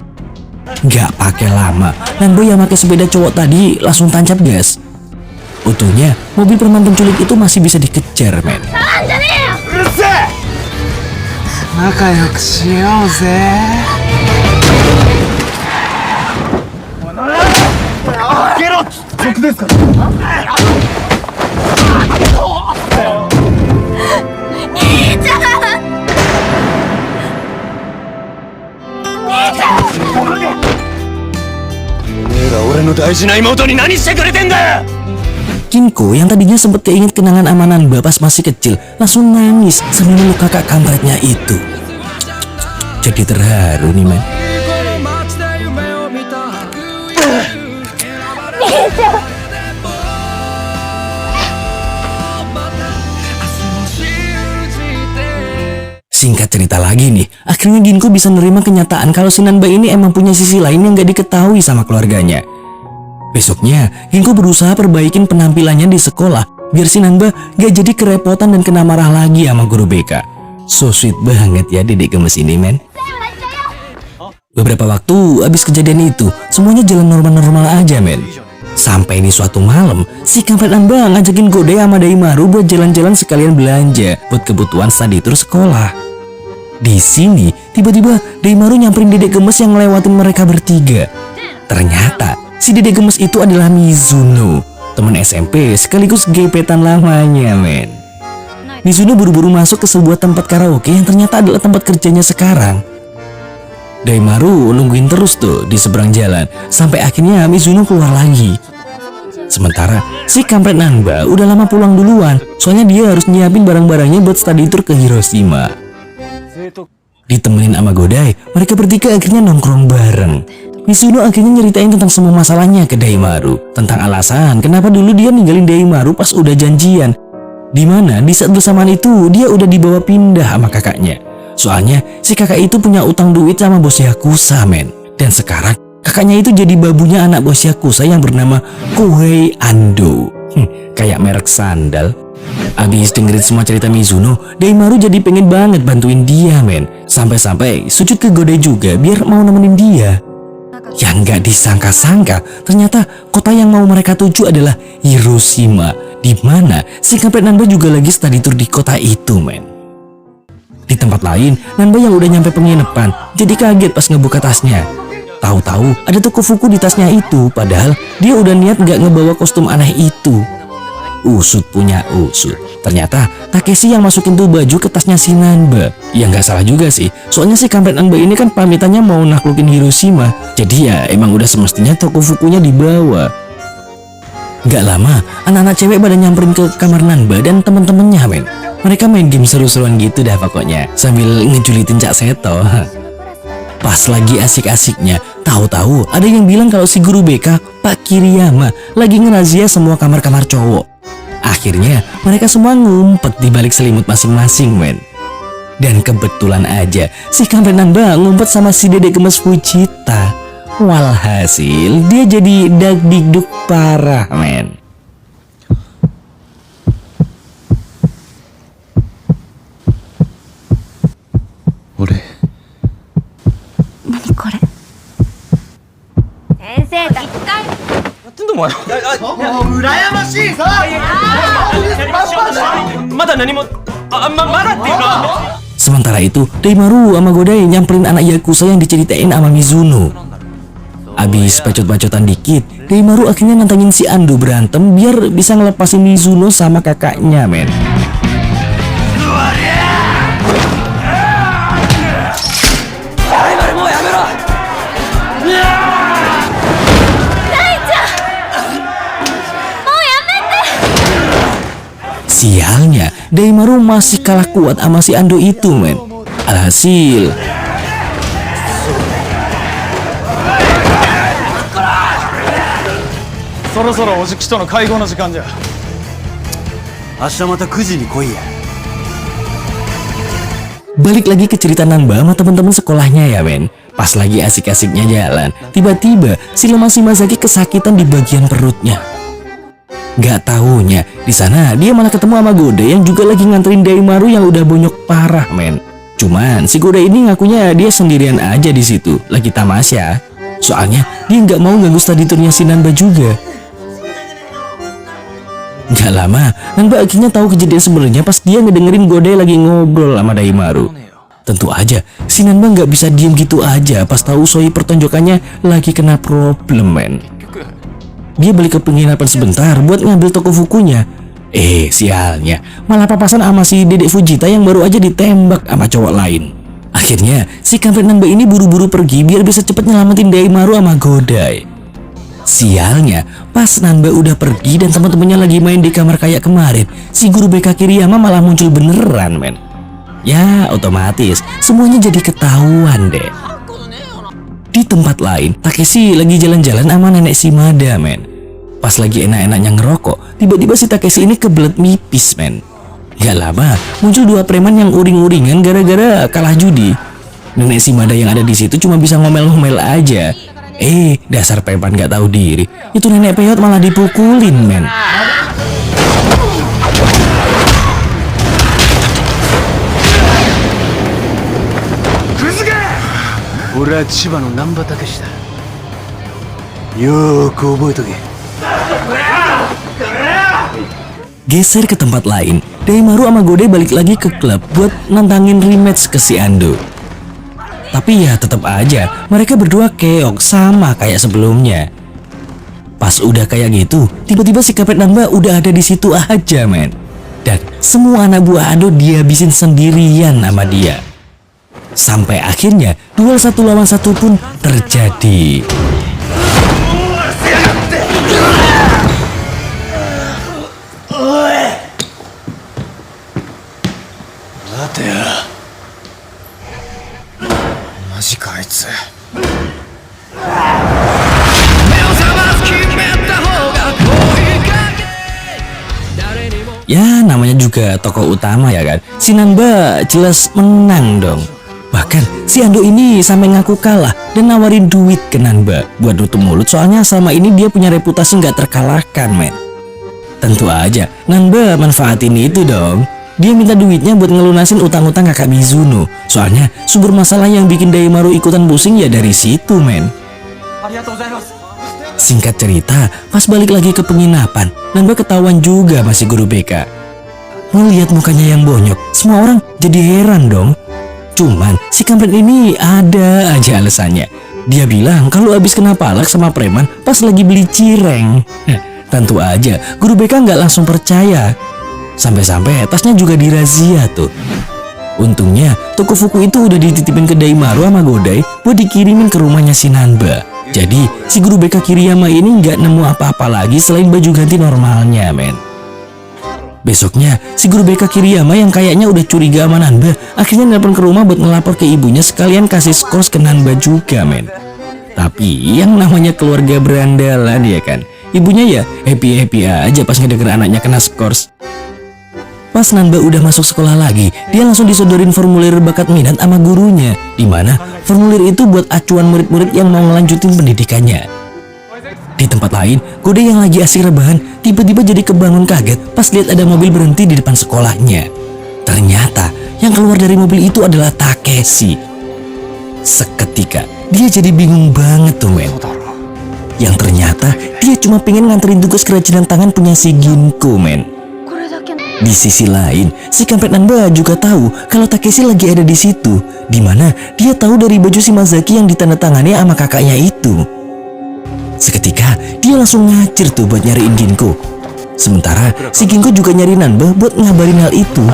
Gak pakai lama, Nanba yang pakai sepeda cowok tadi langsung tancap gas. Untungnya mobil preman penculik itu masih bisa dikejar, men. 仲良くしようぜ。開けろ。僕ですか。兄ちゃん。おめえら俺の大事な妹に何してくれてんだよ。Kinko yang tadinya sempat keinget kenangan sama Nanba pas masih kecil langsung nangis sambil meluk kakak kampretnya itu. Jadi terharu nih men. Singkat cerita lagi nih, akhirnya Ginko bisa nerima kenyataan kalau si Nanba ini emang punya sisi lain yang gak diketahui sama keluarganya. Besoknya, Ginko berusaha perbaikin penampilannya di sekolah biar si Nanba gak jadi kerepotan dan kena marah lagi sama guru BK. So sweet banget ya dedek gemes ini men. Beberapa waktu abis kejadian itu, semuanya jalan normal-normal aja men. Sampai di suatu malam, si kampret Nanba ngajakin Godai sama Daimaru buat jalan-jalan sekalian belanja buat kebutuhan study tour sekolah. Di sini, tiba-tiba Daimaru nyamperin dedek gemes yang ngelewatin mereka bertiga. Ternyata, si dedek gemes itu adalah Mizuno, teman SMP sekaligus gebetan lamanya men. Mizuno buru-buru masuk ke sebuah tempat karaoke yang ternyata adalah tempat kerjanya sekarang. Daimaru nungguin terus tuh di seberang jalan sampai akhirnya Mizuno keluar lagi. Sementara si kampret Nanba udah lama pulang duluan, soalnya dia harus nyiapin barang-barangnya buat study tour ke Hiroshima. Ditemenin sama Godai, mereka bertiga akhirnya nongkrong bareng. Mizuno akhirnya nyeritain tentang semua masalahnya ke Daimaru, tentang alasan kenapa dulu dia ninggalin Daimaru pas udah janjian, dimana di saat bersamaan itu dia udah dibawa pindah sama kakaknya. Soalnya si kakak itu punya utang duit sama bos Yakuza men. Dan sekarang kakaknya itu jadi babunya anak bos Yakuza yang bernama Kohei Ando. Kayak merek sandal. Abis dengerin semua cerita Mizuno, Daimaru jadi pengen banget bantuin dia men. Sampai-sampai sujud ke Godai juga biar mau nemenin dia. Yang gak disangka-sangka, ternyata kota yang mau mereka tuju adalah Hiroshima, dimana si kampret Nanba juga lagi study tour di kota itu men. Di tempat lain, Nanba yang udah nyampe penginapan jadi kaget pas ngebuka tasnya. Tahu-tahu ada Tokufuku di tasnya itu, padahal dia udah niat gak ngebawa kostum aneh itu. Usut punya usut. Ternyata Takeshi yang masukin tuh baju ke tasnya si Nanba. Ya nggak salah juga sih, soalnya si kampret Nanba ini kan pamitannya mau naklukin Hiroshima. Jadi ya emang udah semestinya Tokufukunya dibawa. Gak lama, anak-anak cewek pada nyamperin ke kamar Nanba dan temen-temennya men. Mereka main game seru-seruan gitu dah pokoknya, sambil ngejulitin Cak Seto. Pas lagi asik-asiknya, tahu-tahu ada yang bilang kalau si guru BK, Pak Kiriyama, lagi ngerazia semua kamar-kamar cowok. Akhirnya mereka semua ngumpet di balik selimut masing-masing men. Dan kebetulan aja si kampret Nanba ngumpet sama si dedek gemes Fujita. Walhasil dia jadi dagdikduk parah men. Ore. Nani kore? 先生だ。やってんのお前羨ましいさまだ何もまだっていうか Sementara itu, Daimaru sama Godai nyamperin anak Yakuza yang diceritain sama Mizuno. Abis bacot-bacotan dikit, Daimaru akhirnya nantangin si Ando berantem biar bisa ngelepasin Mizuno sama kakaknya men. Sialnya, Daimaru masih kalah kuat sama si Ando itu men. Alhasil balik lagi ke cerita Nanba sama teman-teman sekolahnya ya men. Pas lagi asik-asiknya jalan, tiba-tiba si lemah Shimazaki kesakitan di bagian perutnya. Gak taunya di sana dia malah ketemu sama Godai yang juga lagi nganterin Daimaru yang udah bonyok parah men. Cuman si Godai ini ngakunya dia sendirian aja di situ, lagi tamasya. Soalnya dia nggak mau ganggu study tournya si Nanba juga. Gak lama, Nanba akhirnya tahu kejadian sebenarnya pas dia ngedengerin Godai lagi ngobrol sama Daimaru. Tentu aja si Nanba nggak bisa diem gitu aja pas tahu Soi pertonjokannya lagi kena problem men. Dia balik ke penginapan sebentar buat ngambil Tokufukunya. Sialnya malah papasan sama si dedek Fujita yang baru aja ditembak sama cowok lain. Akhirnya si kampret Nanba ini buru-buru pergi biar bisa cepet nyelamatin Daimaru sama Godai. Sialnya, pas Nanba udah pergi dan teman-temannya lagi main di kamar kayak kemarin, si guru BK Kiriyama malah muncul beneran, men. Ya, otomatis semuanya jadi ketahuan deh. Di tempat lain, Takeshi lagi jalan-jalan sama nenek Shimada, men. Pas lagi enak-enaknya ngerokok, tiba-tiba si Takeshi ini kebelet mipis, men. Gak lama, muncul dua preman yang uring-uringan gara-gara kalah judi. Nenek Shimada yang ada di situ cuma bisa ngomel-ngomel aja. Dasar preman gak tahu diri. Itu nenek peyot malah dipukulin, men. 俺は千葉の難波武史だ。よーく覚えとけ。 Geser ke tempat lain, Daimaru sama Godai balik lagi ke klub buat nantangin rematch ke si Ando. Tapi ya tetap aja, mereka berdua keok sama kayak sebelumnya. Pas udah kayak gitu, tiba-tiba si Kampret Nanba udah ada di situ aja, men. Dan semua anak buah Ando dihabisin sendirian sama dia. Sampai akhirnya duel 1 lawan 1 pun terjadi. Ya namanya juga tokoh utama ya kan. Si Nanba jelas menang dong. Bahkan si Ando ini sampai ngaku kalah dan nawarin duit ke Nanba buat nutup mulut, soalnya selama ini dia punya reputasi nggak terkalahkan, men. Tentu aja Nanba manfaatin itu dong. Dia minta duitnya buat ngelunasin utang-utang kakak Mizuno. Soalnya sumber masalah yang bikin Daimaru ikutan pusing ya dari situ, men. Singkat cerita, pas balik lagi ke penginapan, Nanba ketahuan juga masih guru BK. Melihat mukanya yang bonyok, semua orang jadi heran dong. Cuman si kampret ini ada aja alasannya. Dia bilang kalau habis kena palak sama preman pas lagi beli cireng. Tentu aja guru BK nggak langsung percaya. Sampai-sampai tasnya juga dirazia tuh. Untungnya toko fuku itu udah dititipin ke Daimaru sama Godai buat dikirimin ke rumahnya si Nanba. Jadi si guru BK Kiriyama ini nggak nemu apa-apa lagi selain baju ganti normalnya, men. Besoknya si guru BK Kiriyama yang kayaknya udah curiga sama Nanba akhirnya nelpon ke rumah buat ngelapor ke ibunya sekalian kasih skors ke Nanba juga, men. Tapi yang namanya keluarga berandalan ya kan, ibunya ya happy-happy aja pas ngedenger anaknya kena skors. Pas Nanba udah masuk sekolah lagi, dia langsung disodorin formulir bakat minat sama gurunya, dimana formulir itu buat acuan murid-murid yang mau ngelanjutin pendidikannya. Di tempat lain, Godai yang lagi asik rebahan tiba-tiba jadi kebangun kaget pas lihat ada mobil berhenti di depan sekolahnya. Ternyata yang keluar dari mobil itu adalah Takeshi. Seketika dia jadi bingung banget tuh, men. Yang ternyata dia cuma pengen nganterin tugas kerajinan tangan punya si Ginko, men. Di sisi lain, si kampret Nanba juga tahu kalau Takeshi lagi ada di situ, dimana dia tahu dari baju si Mazaki yang ditandatangani sama kakaknya itu. Seketika dia langsung ngacir tuh buat nyariin Ginko. Sementara si Ginko juga nyari Nanba buat ngabarin hal itu.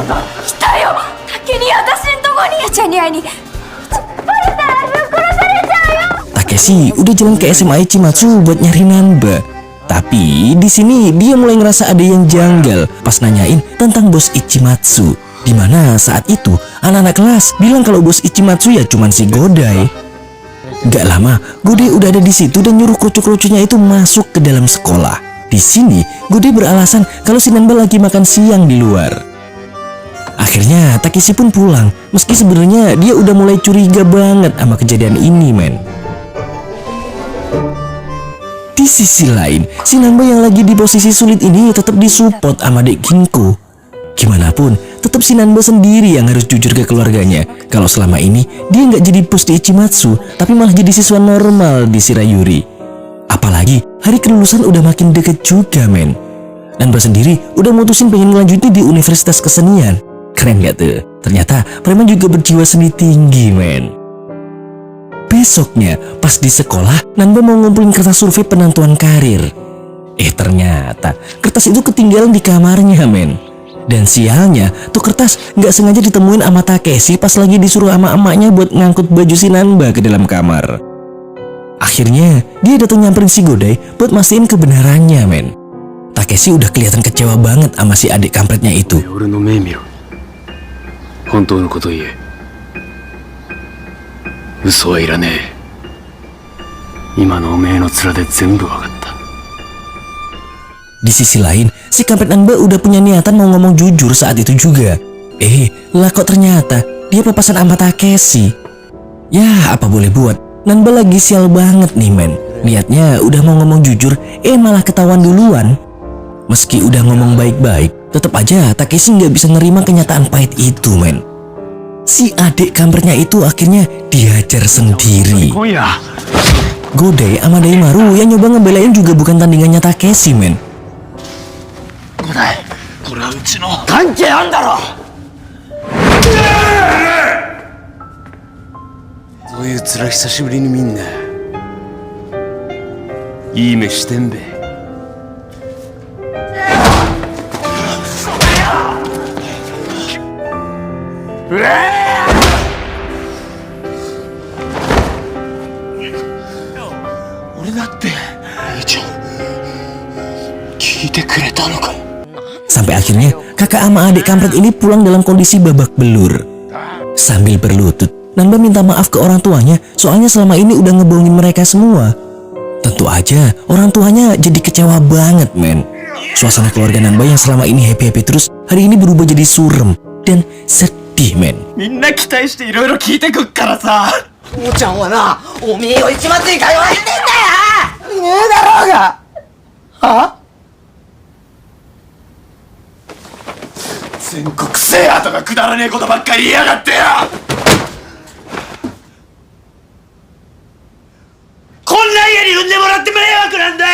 Takeshi udah jalan ke SMA Ichimatsu buat nyari Nanba. Tapi di sini dia mulai ngerasa ada yang janggal pas nanyain tentang bos Ichimatsu, dimana saat itu anak-anak kelas bilang kalau bos Ichimatsu ya cuman si Godai. Gak lama Godai udah ada di situ dan nyuruh kocok-kocoknya itu masuk ke dalam sekolah. Di sini Godai beralasan kalau si Nanba lagi makan siang di luar. Akhirnya Takeshi pun pulang, meski sebenarnya dia udah mulai curiga banget sama kejadian ini, men. Di sisi lain, si Nanba yang lagi di posisi sulit ini tetap disupport sama dek Ginko. Gimana pun, tetap si Nanba sendiri yang harus jujur ke keluarganya kalau selama ini dia nggak jadi bos di Ichimatsu, tapi malah jadi siswa normal di Shirayuri. Apalagi hari kelulusan udah makin deket juga, men. Nanba sendiri udah mutusin pengen ngelanjutin di Universitas Kesenian. Keren gak tuh? Ternyata preman juga berjiwa seni tinggi, men. Besoknya, pas di sekolah, Nanba mau ngumpulin kertas survei penentuan karir. Ternyata kertas itu ketinggalan di kamarnya, men. Dan sialnya, tuh kertas nggak sengaja ditemuin sama Takeshi pas lagi disuruh sama emaknya buat ngangkut baju si Nanba ke dalam kamar. Akhirnya dia datang nyamperin si Godai buat mastiin kebenarannya, men. Takeshi udah kelihatan kecewa banget sama si adik kampretnya itu. 俺の目見ろ。本当のこと言え。嘘はいらねえ。今のおめえの面で全部わかった。 Di sisi lain, si kampret Nanba udah punya niatan mau ngomong jujur saat itu juga. Lah kok ternyata dia papasan sama Takeshi. Ya, apa boleh buat. Nanba lagi sial banget nih, men. Niatnya udah mau ngomong jujur, malah ketahuan duluan. Meski udah ngomong baik-baik, tetap aja Takeshi nggak bisa nerima kenyataan pahit itu, men. Si adik kampretnya itu akhirnya dihajar sendiri. Godai sama Daimaru yang nyoba ngebelain juga bukan tandingannya Takeshi, men. これはうちの関係あんだろ。そういう面久しぶりに見んな。いい目してんべ。俺だって兄ちゃん聞いてくれたのか。 Sampai akhirnya kakak sama adik kampret ini pulang dalam kondisi babak belur. Sambil berlutut, Nanba minta maaf ke orang tuanya soalnya selama ini udah ngebohongin mereka semua. Tentu aja orang tuanya jadi kecewa banget, men. Suasana keluarga Nanba yang selama ini happy-happy terus hari ini berubah jadi surem dan sedih, men. みんな期待していろいろ聞いてくっからさ。父ちゃんはな、おめえを一末に通わせてんだよ。ねえだろうが。は？ 全国制覇とかくだらねえことばっかり言いやがってよ。こんな家に産んでもらって迷惑なんだよ。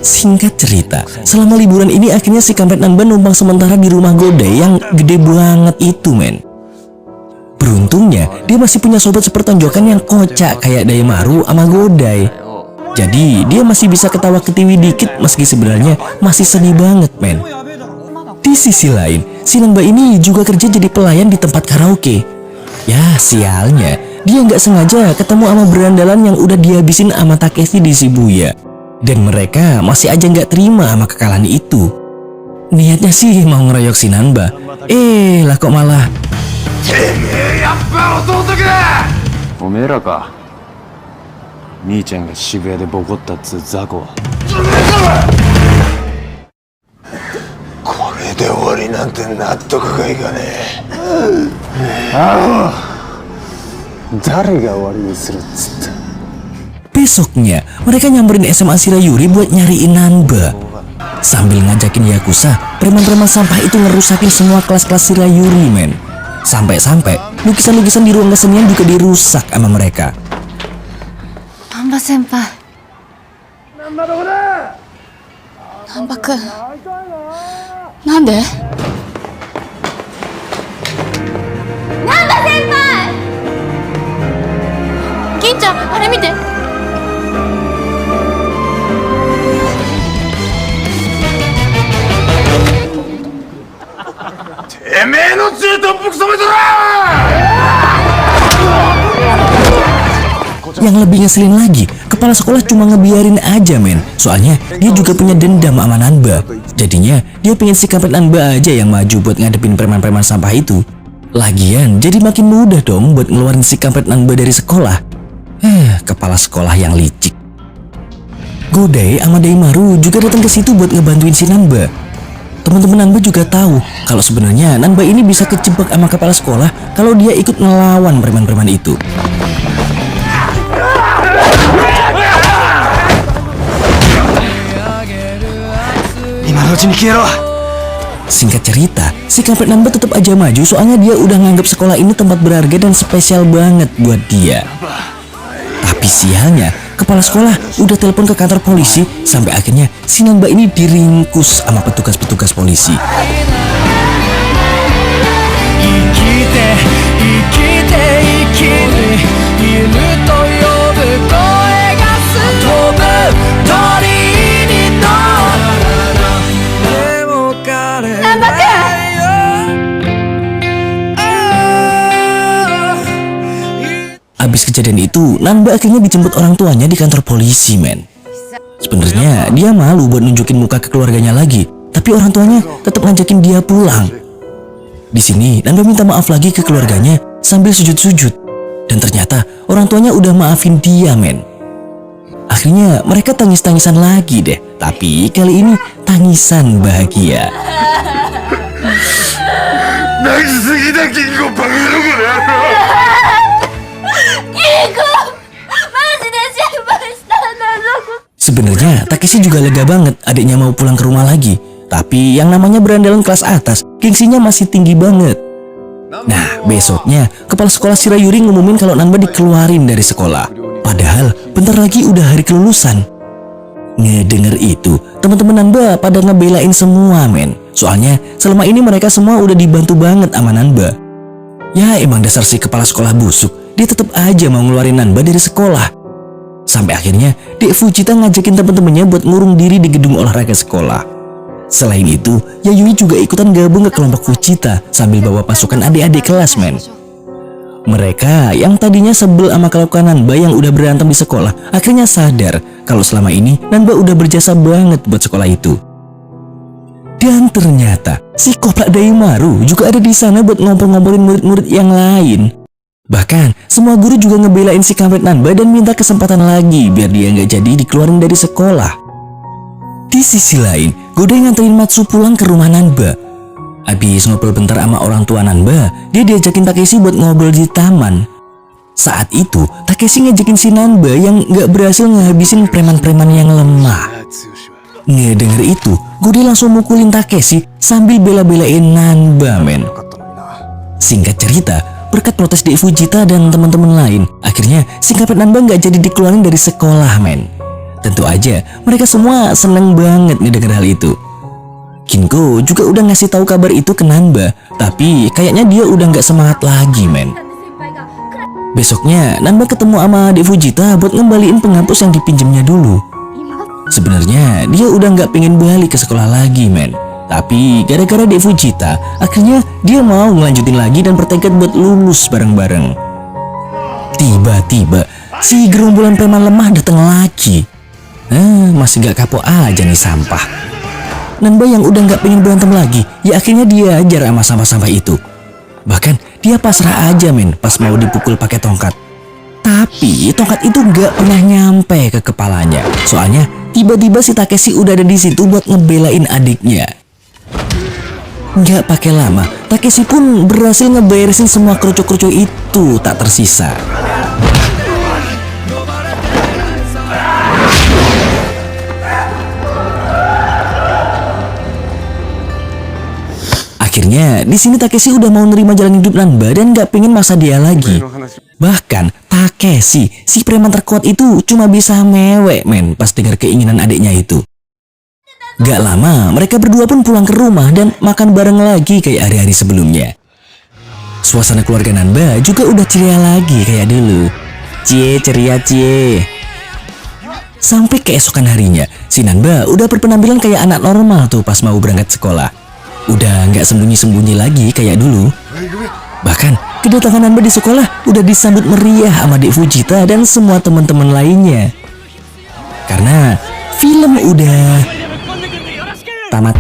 Singkat cerita, selama liburan ini akhirnya si kampret Nanba numpang sementara di rumah Godai yang gede banget itu, men. Beruntungnya dia masih punya sobat sepertonjokan yang kocak kayak Daimaru sama Godai. Jadi dia masih bisa ketawa ketiwi dikit meski sebenarnya masih sedih banget, men. Di sisi lain, si Nanba ini juga kerja jadi pelayan di tempat karaoke. Ya sialnya, dia nggak sengaja ketemu sama berandalan yang udah dihabisin sama Takeshi di Shibuya. Dan mereka masih aja nggak terima sama kekalahan itu. Niatnya sih mau ngeroyok si Nanba. Lah kok malah... てめえやっぱ弟か。おめえらか。兄ちゃんが渋谷でボコったっつう雑魚は。これで終わりなんて納得がいかねえ。誰が終わりにするっつった。 Besoknya, mereka nyamperin SMA Shirayuri buat nyariin Nanba. Sambil ngajakin Yakuza, preman-preman sampah itu ngerusakin semua kelas-kelas Shirayuri, men. Sampai-sampai, lukisan-lukisan di ruang kesenian juga dirusak sama mereka. Nanba senpai. Nanba-kun. Nande? Nanba senpai! Gin-chan, あれ見て。 てめえの血で特服染めとら。 Yang lebih ngeselin lagi, kepala sekolah cuma ngebiarin aja, men. Soalnya dia juga punya dendam sama Nanba. Jadinya dia pengen si kampret Nanba aja yang maju buat ngadepin preman-preman sampah itu. Lagian jadi makin mudah dong buat ngeluarin si kampret Nanba dari sekolah. Kepala sekolah yang licik. Godai sama Daimaru juga datang ke situ buat ngebantuin si Nanba. Teman-teman Nanba juga tahu kalau sebenarnya Nanba ini bisa kejebak sama kepala sekolah kalau dia ikut ngelawan preman-preman itu. Singkat cerita, si kampret Nanba tetap aja maju soalnya dia udah nganggap sekolah ini tempat berharga dan spesial banget buat dia. Tapi sialnya, kepala sekolah udah telepon ke kantor polisi sampai akhirnya si Nanba ini diringkus sama petugas-petugas polisi. kejadian itu, Nanba akhirnya dijemput orang tuanya di kantor polisi, men. Sebenarnya dia malu buat nunjukin muka ke keluarganya lagi, tapi orang tuanya tetap ngajakin dia pulang. Di sini Nanba minta maaf lagi ke keluarganya sambil sujud-sujud, dan ternyata orang tuanya udah maafin dia, men. Akhirnya mereka tangis-tangisan lagi deh, tapi kali ini tangisan bahagia. 泣きすぎだ金庫バカ野郎これ Sebenarnya Takeshi juga lega banget adiknya mau pulang ke rumah lagi, tapi yang namanya berandalan kelas atas, gengsinya masih tinggi banget. Nah, besoknya kepala sekolah Shirayuri ngumumin kalau Nanba dikeluarin dari sekolah. Padahal bentar lagi udah hari kelulusan. Ngedenger itu, teman-teman Nanba pada ngebelain semua, men. Soalnya selama ini mereka semua udah dibantu banget sama Nanba. Ya emang dasar si kepala sekolah busuk, dia tetap aja mau ngeluarin Nanba dari sekolah. Sampai akhirnya Dek Fujita ngajakin teman-temannya buat ngurung diri di gedung olahraga sekolah. Selain itu, Yayoi juga ikutan gabung ke kelompok Fujita sambil bawa pasukan adik-adik kelas, men. Mereka yang tadinya sebel sama kelakuan Nanba yang udah berantem di sekolah, akhirnya sadar kalau selama ini Nanba udah berjasa banget buat sekolah itu. Dan ternyata si Koprak Daimaru juga ada di sana buat ngompol-ngompolin murid-murid yang lain. Bahkan semua guru juga ngebelain si kampret Nanba dan minta kesempatan lagi biar dia nggak jadi dikeluarin dari sekolah. Di sisi lain, Godai nganterin Matsu pulang ke rumah Nanba. Habis ngobrol bentar sama orang tua Nanba, dia diajakin Takeshi buat ngobrol di taman. Saat itu, Takeshi ngajakin si Nanba yang nggak berhasil ngehabisin preman-preman yang lemah. Ngedenger itu, Godai langsung mukulin Takeshi sambil bela-belain Nanba, men. Singkat cerita, berkat protes Dek Fujita dan teman-teman lain, akhirnya si kampret Nanba nggak jadi dikeluarin dari sekolah, men. Tentu aja, mereka semua seneng banget ngedenger hal itu. Kinko juga udah ngasih tahu kabar itu ke Nanba, tapi kayaknya dia udah nggak semangat lagi, men. Besoknya, Nanba ketemu sama Dek Fujita buat ngembaliin penghapus yang dipinjemnya dulu. Sebenarnya dia udah nggak pengen balik ke sekolah lagi, men. Tapi gara-gara Dek Fujita, akhirnya dia mau ngelanjutin lagi dan bertekad buat lulus bareng-bareng. Tiba-tiba, si gerombolan preman lemah datang lagi. Masih gak kapok aja nih sampah. Nanba yang udah gak pengen berantem lagi, ya akhirnya dia ajar sama sampah-sampah itu. Bahkan dia pasrah aja, men, pas mau dipukul pakai tongkat. Tapi tongkat itu gak pernah nyampe ke kepalanya. Soalnya tiba-tiba si Takeshi udah ada di situ buat ngebelain adiknya. Gak pakai lama, Takeshi pun berhasil ngeberesin semua kerucuk-kerucuk itu tak tersisa. Akhirnya di sini Takeshi udah mau nerima jalan hidup Nanba dan gak pengen maksa dia lagi. Bahkan Takeshi, si preman terkuat itu cuma bisa mewek, men, pas dengar keinginan adiknya itu. Gak lama mereka berdua pun pulang ke rumah dan makan bareng lagi kayak hari-hari sebelumnya. Suasana keluarga Nanba juga udah ceria lagi kayak dulu. Cie, ceria cie. Sampai keesokan harinya, si Nanba udah berpenampilan kayak anak normal tuh pas mau berangkat sekolah. Udah nggak sembunyi-sembunyi lagi kayak dulu. Bahkan kedatangan Nanba di sekolah udah disambut meriah sama Dek Fujita dan semua teman-teman lainnya. Karena film udah tamat.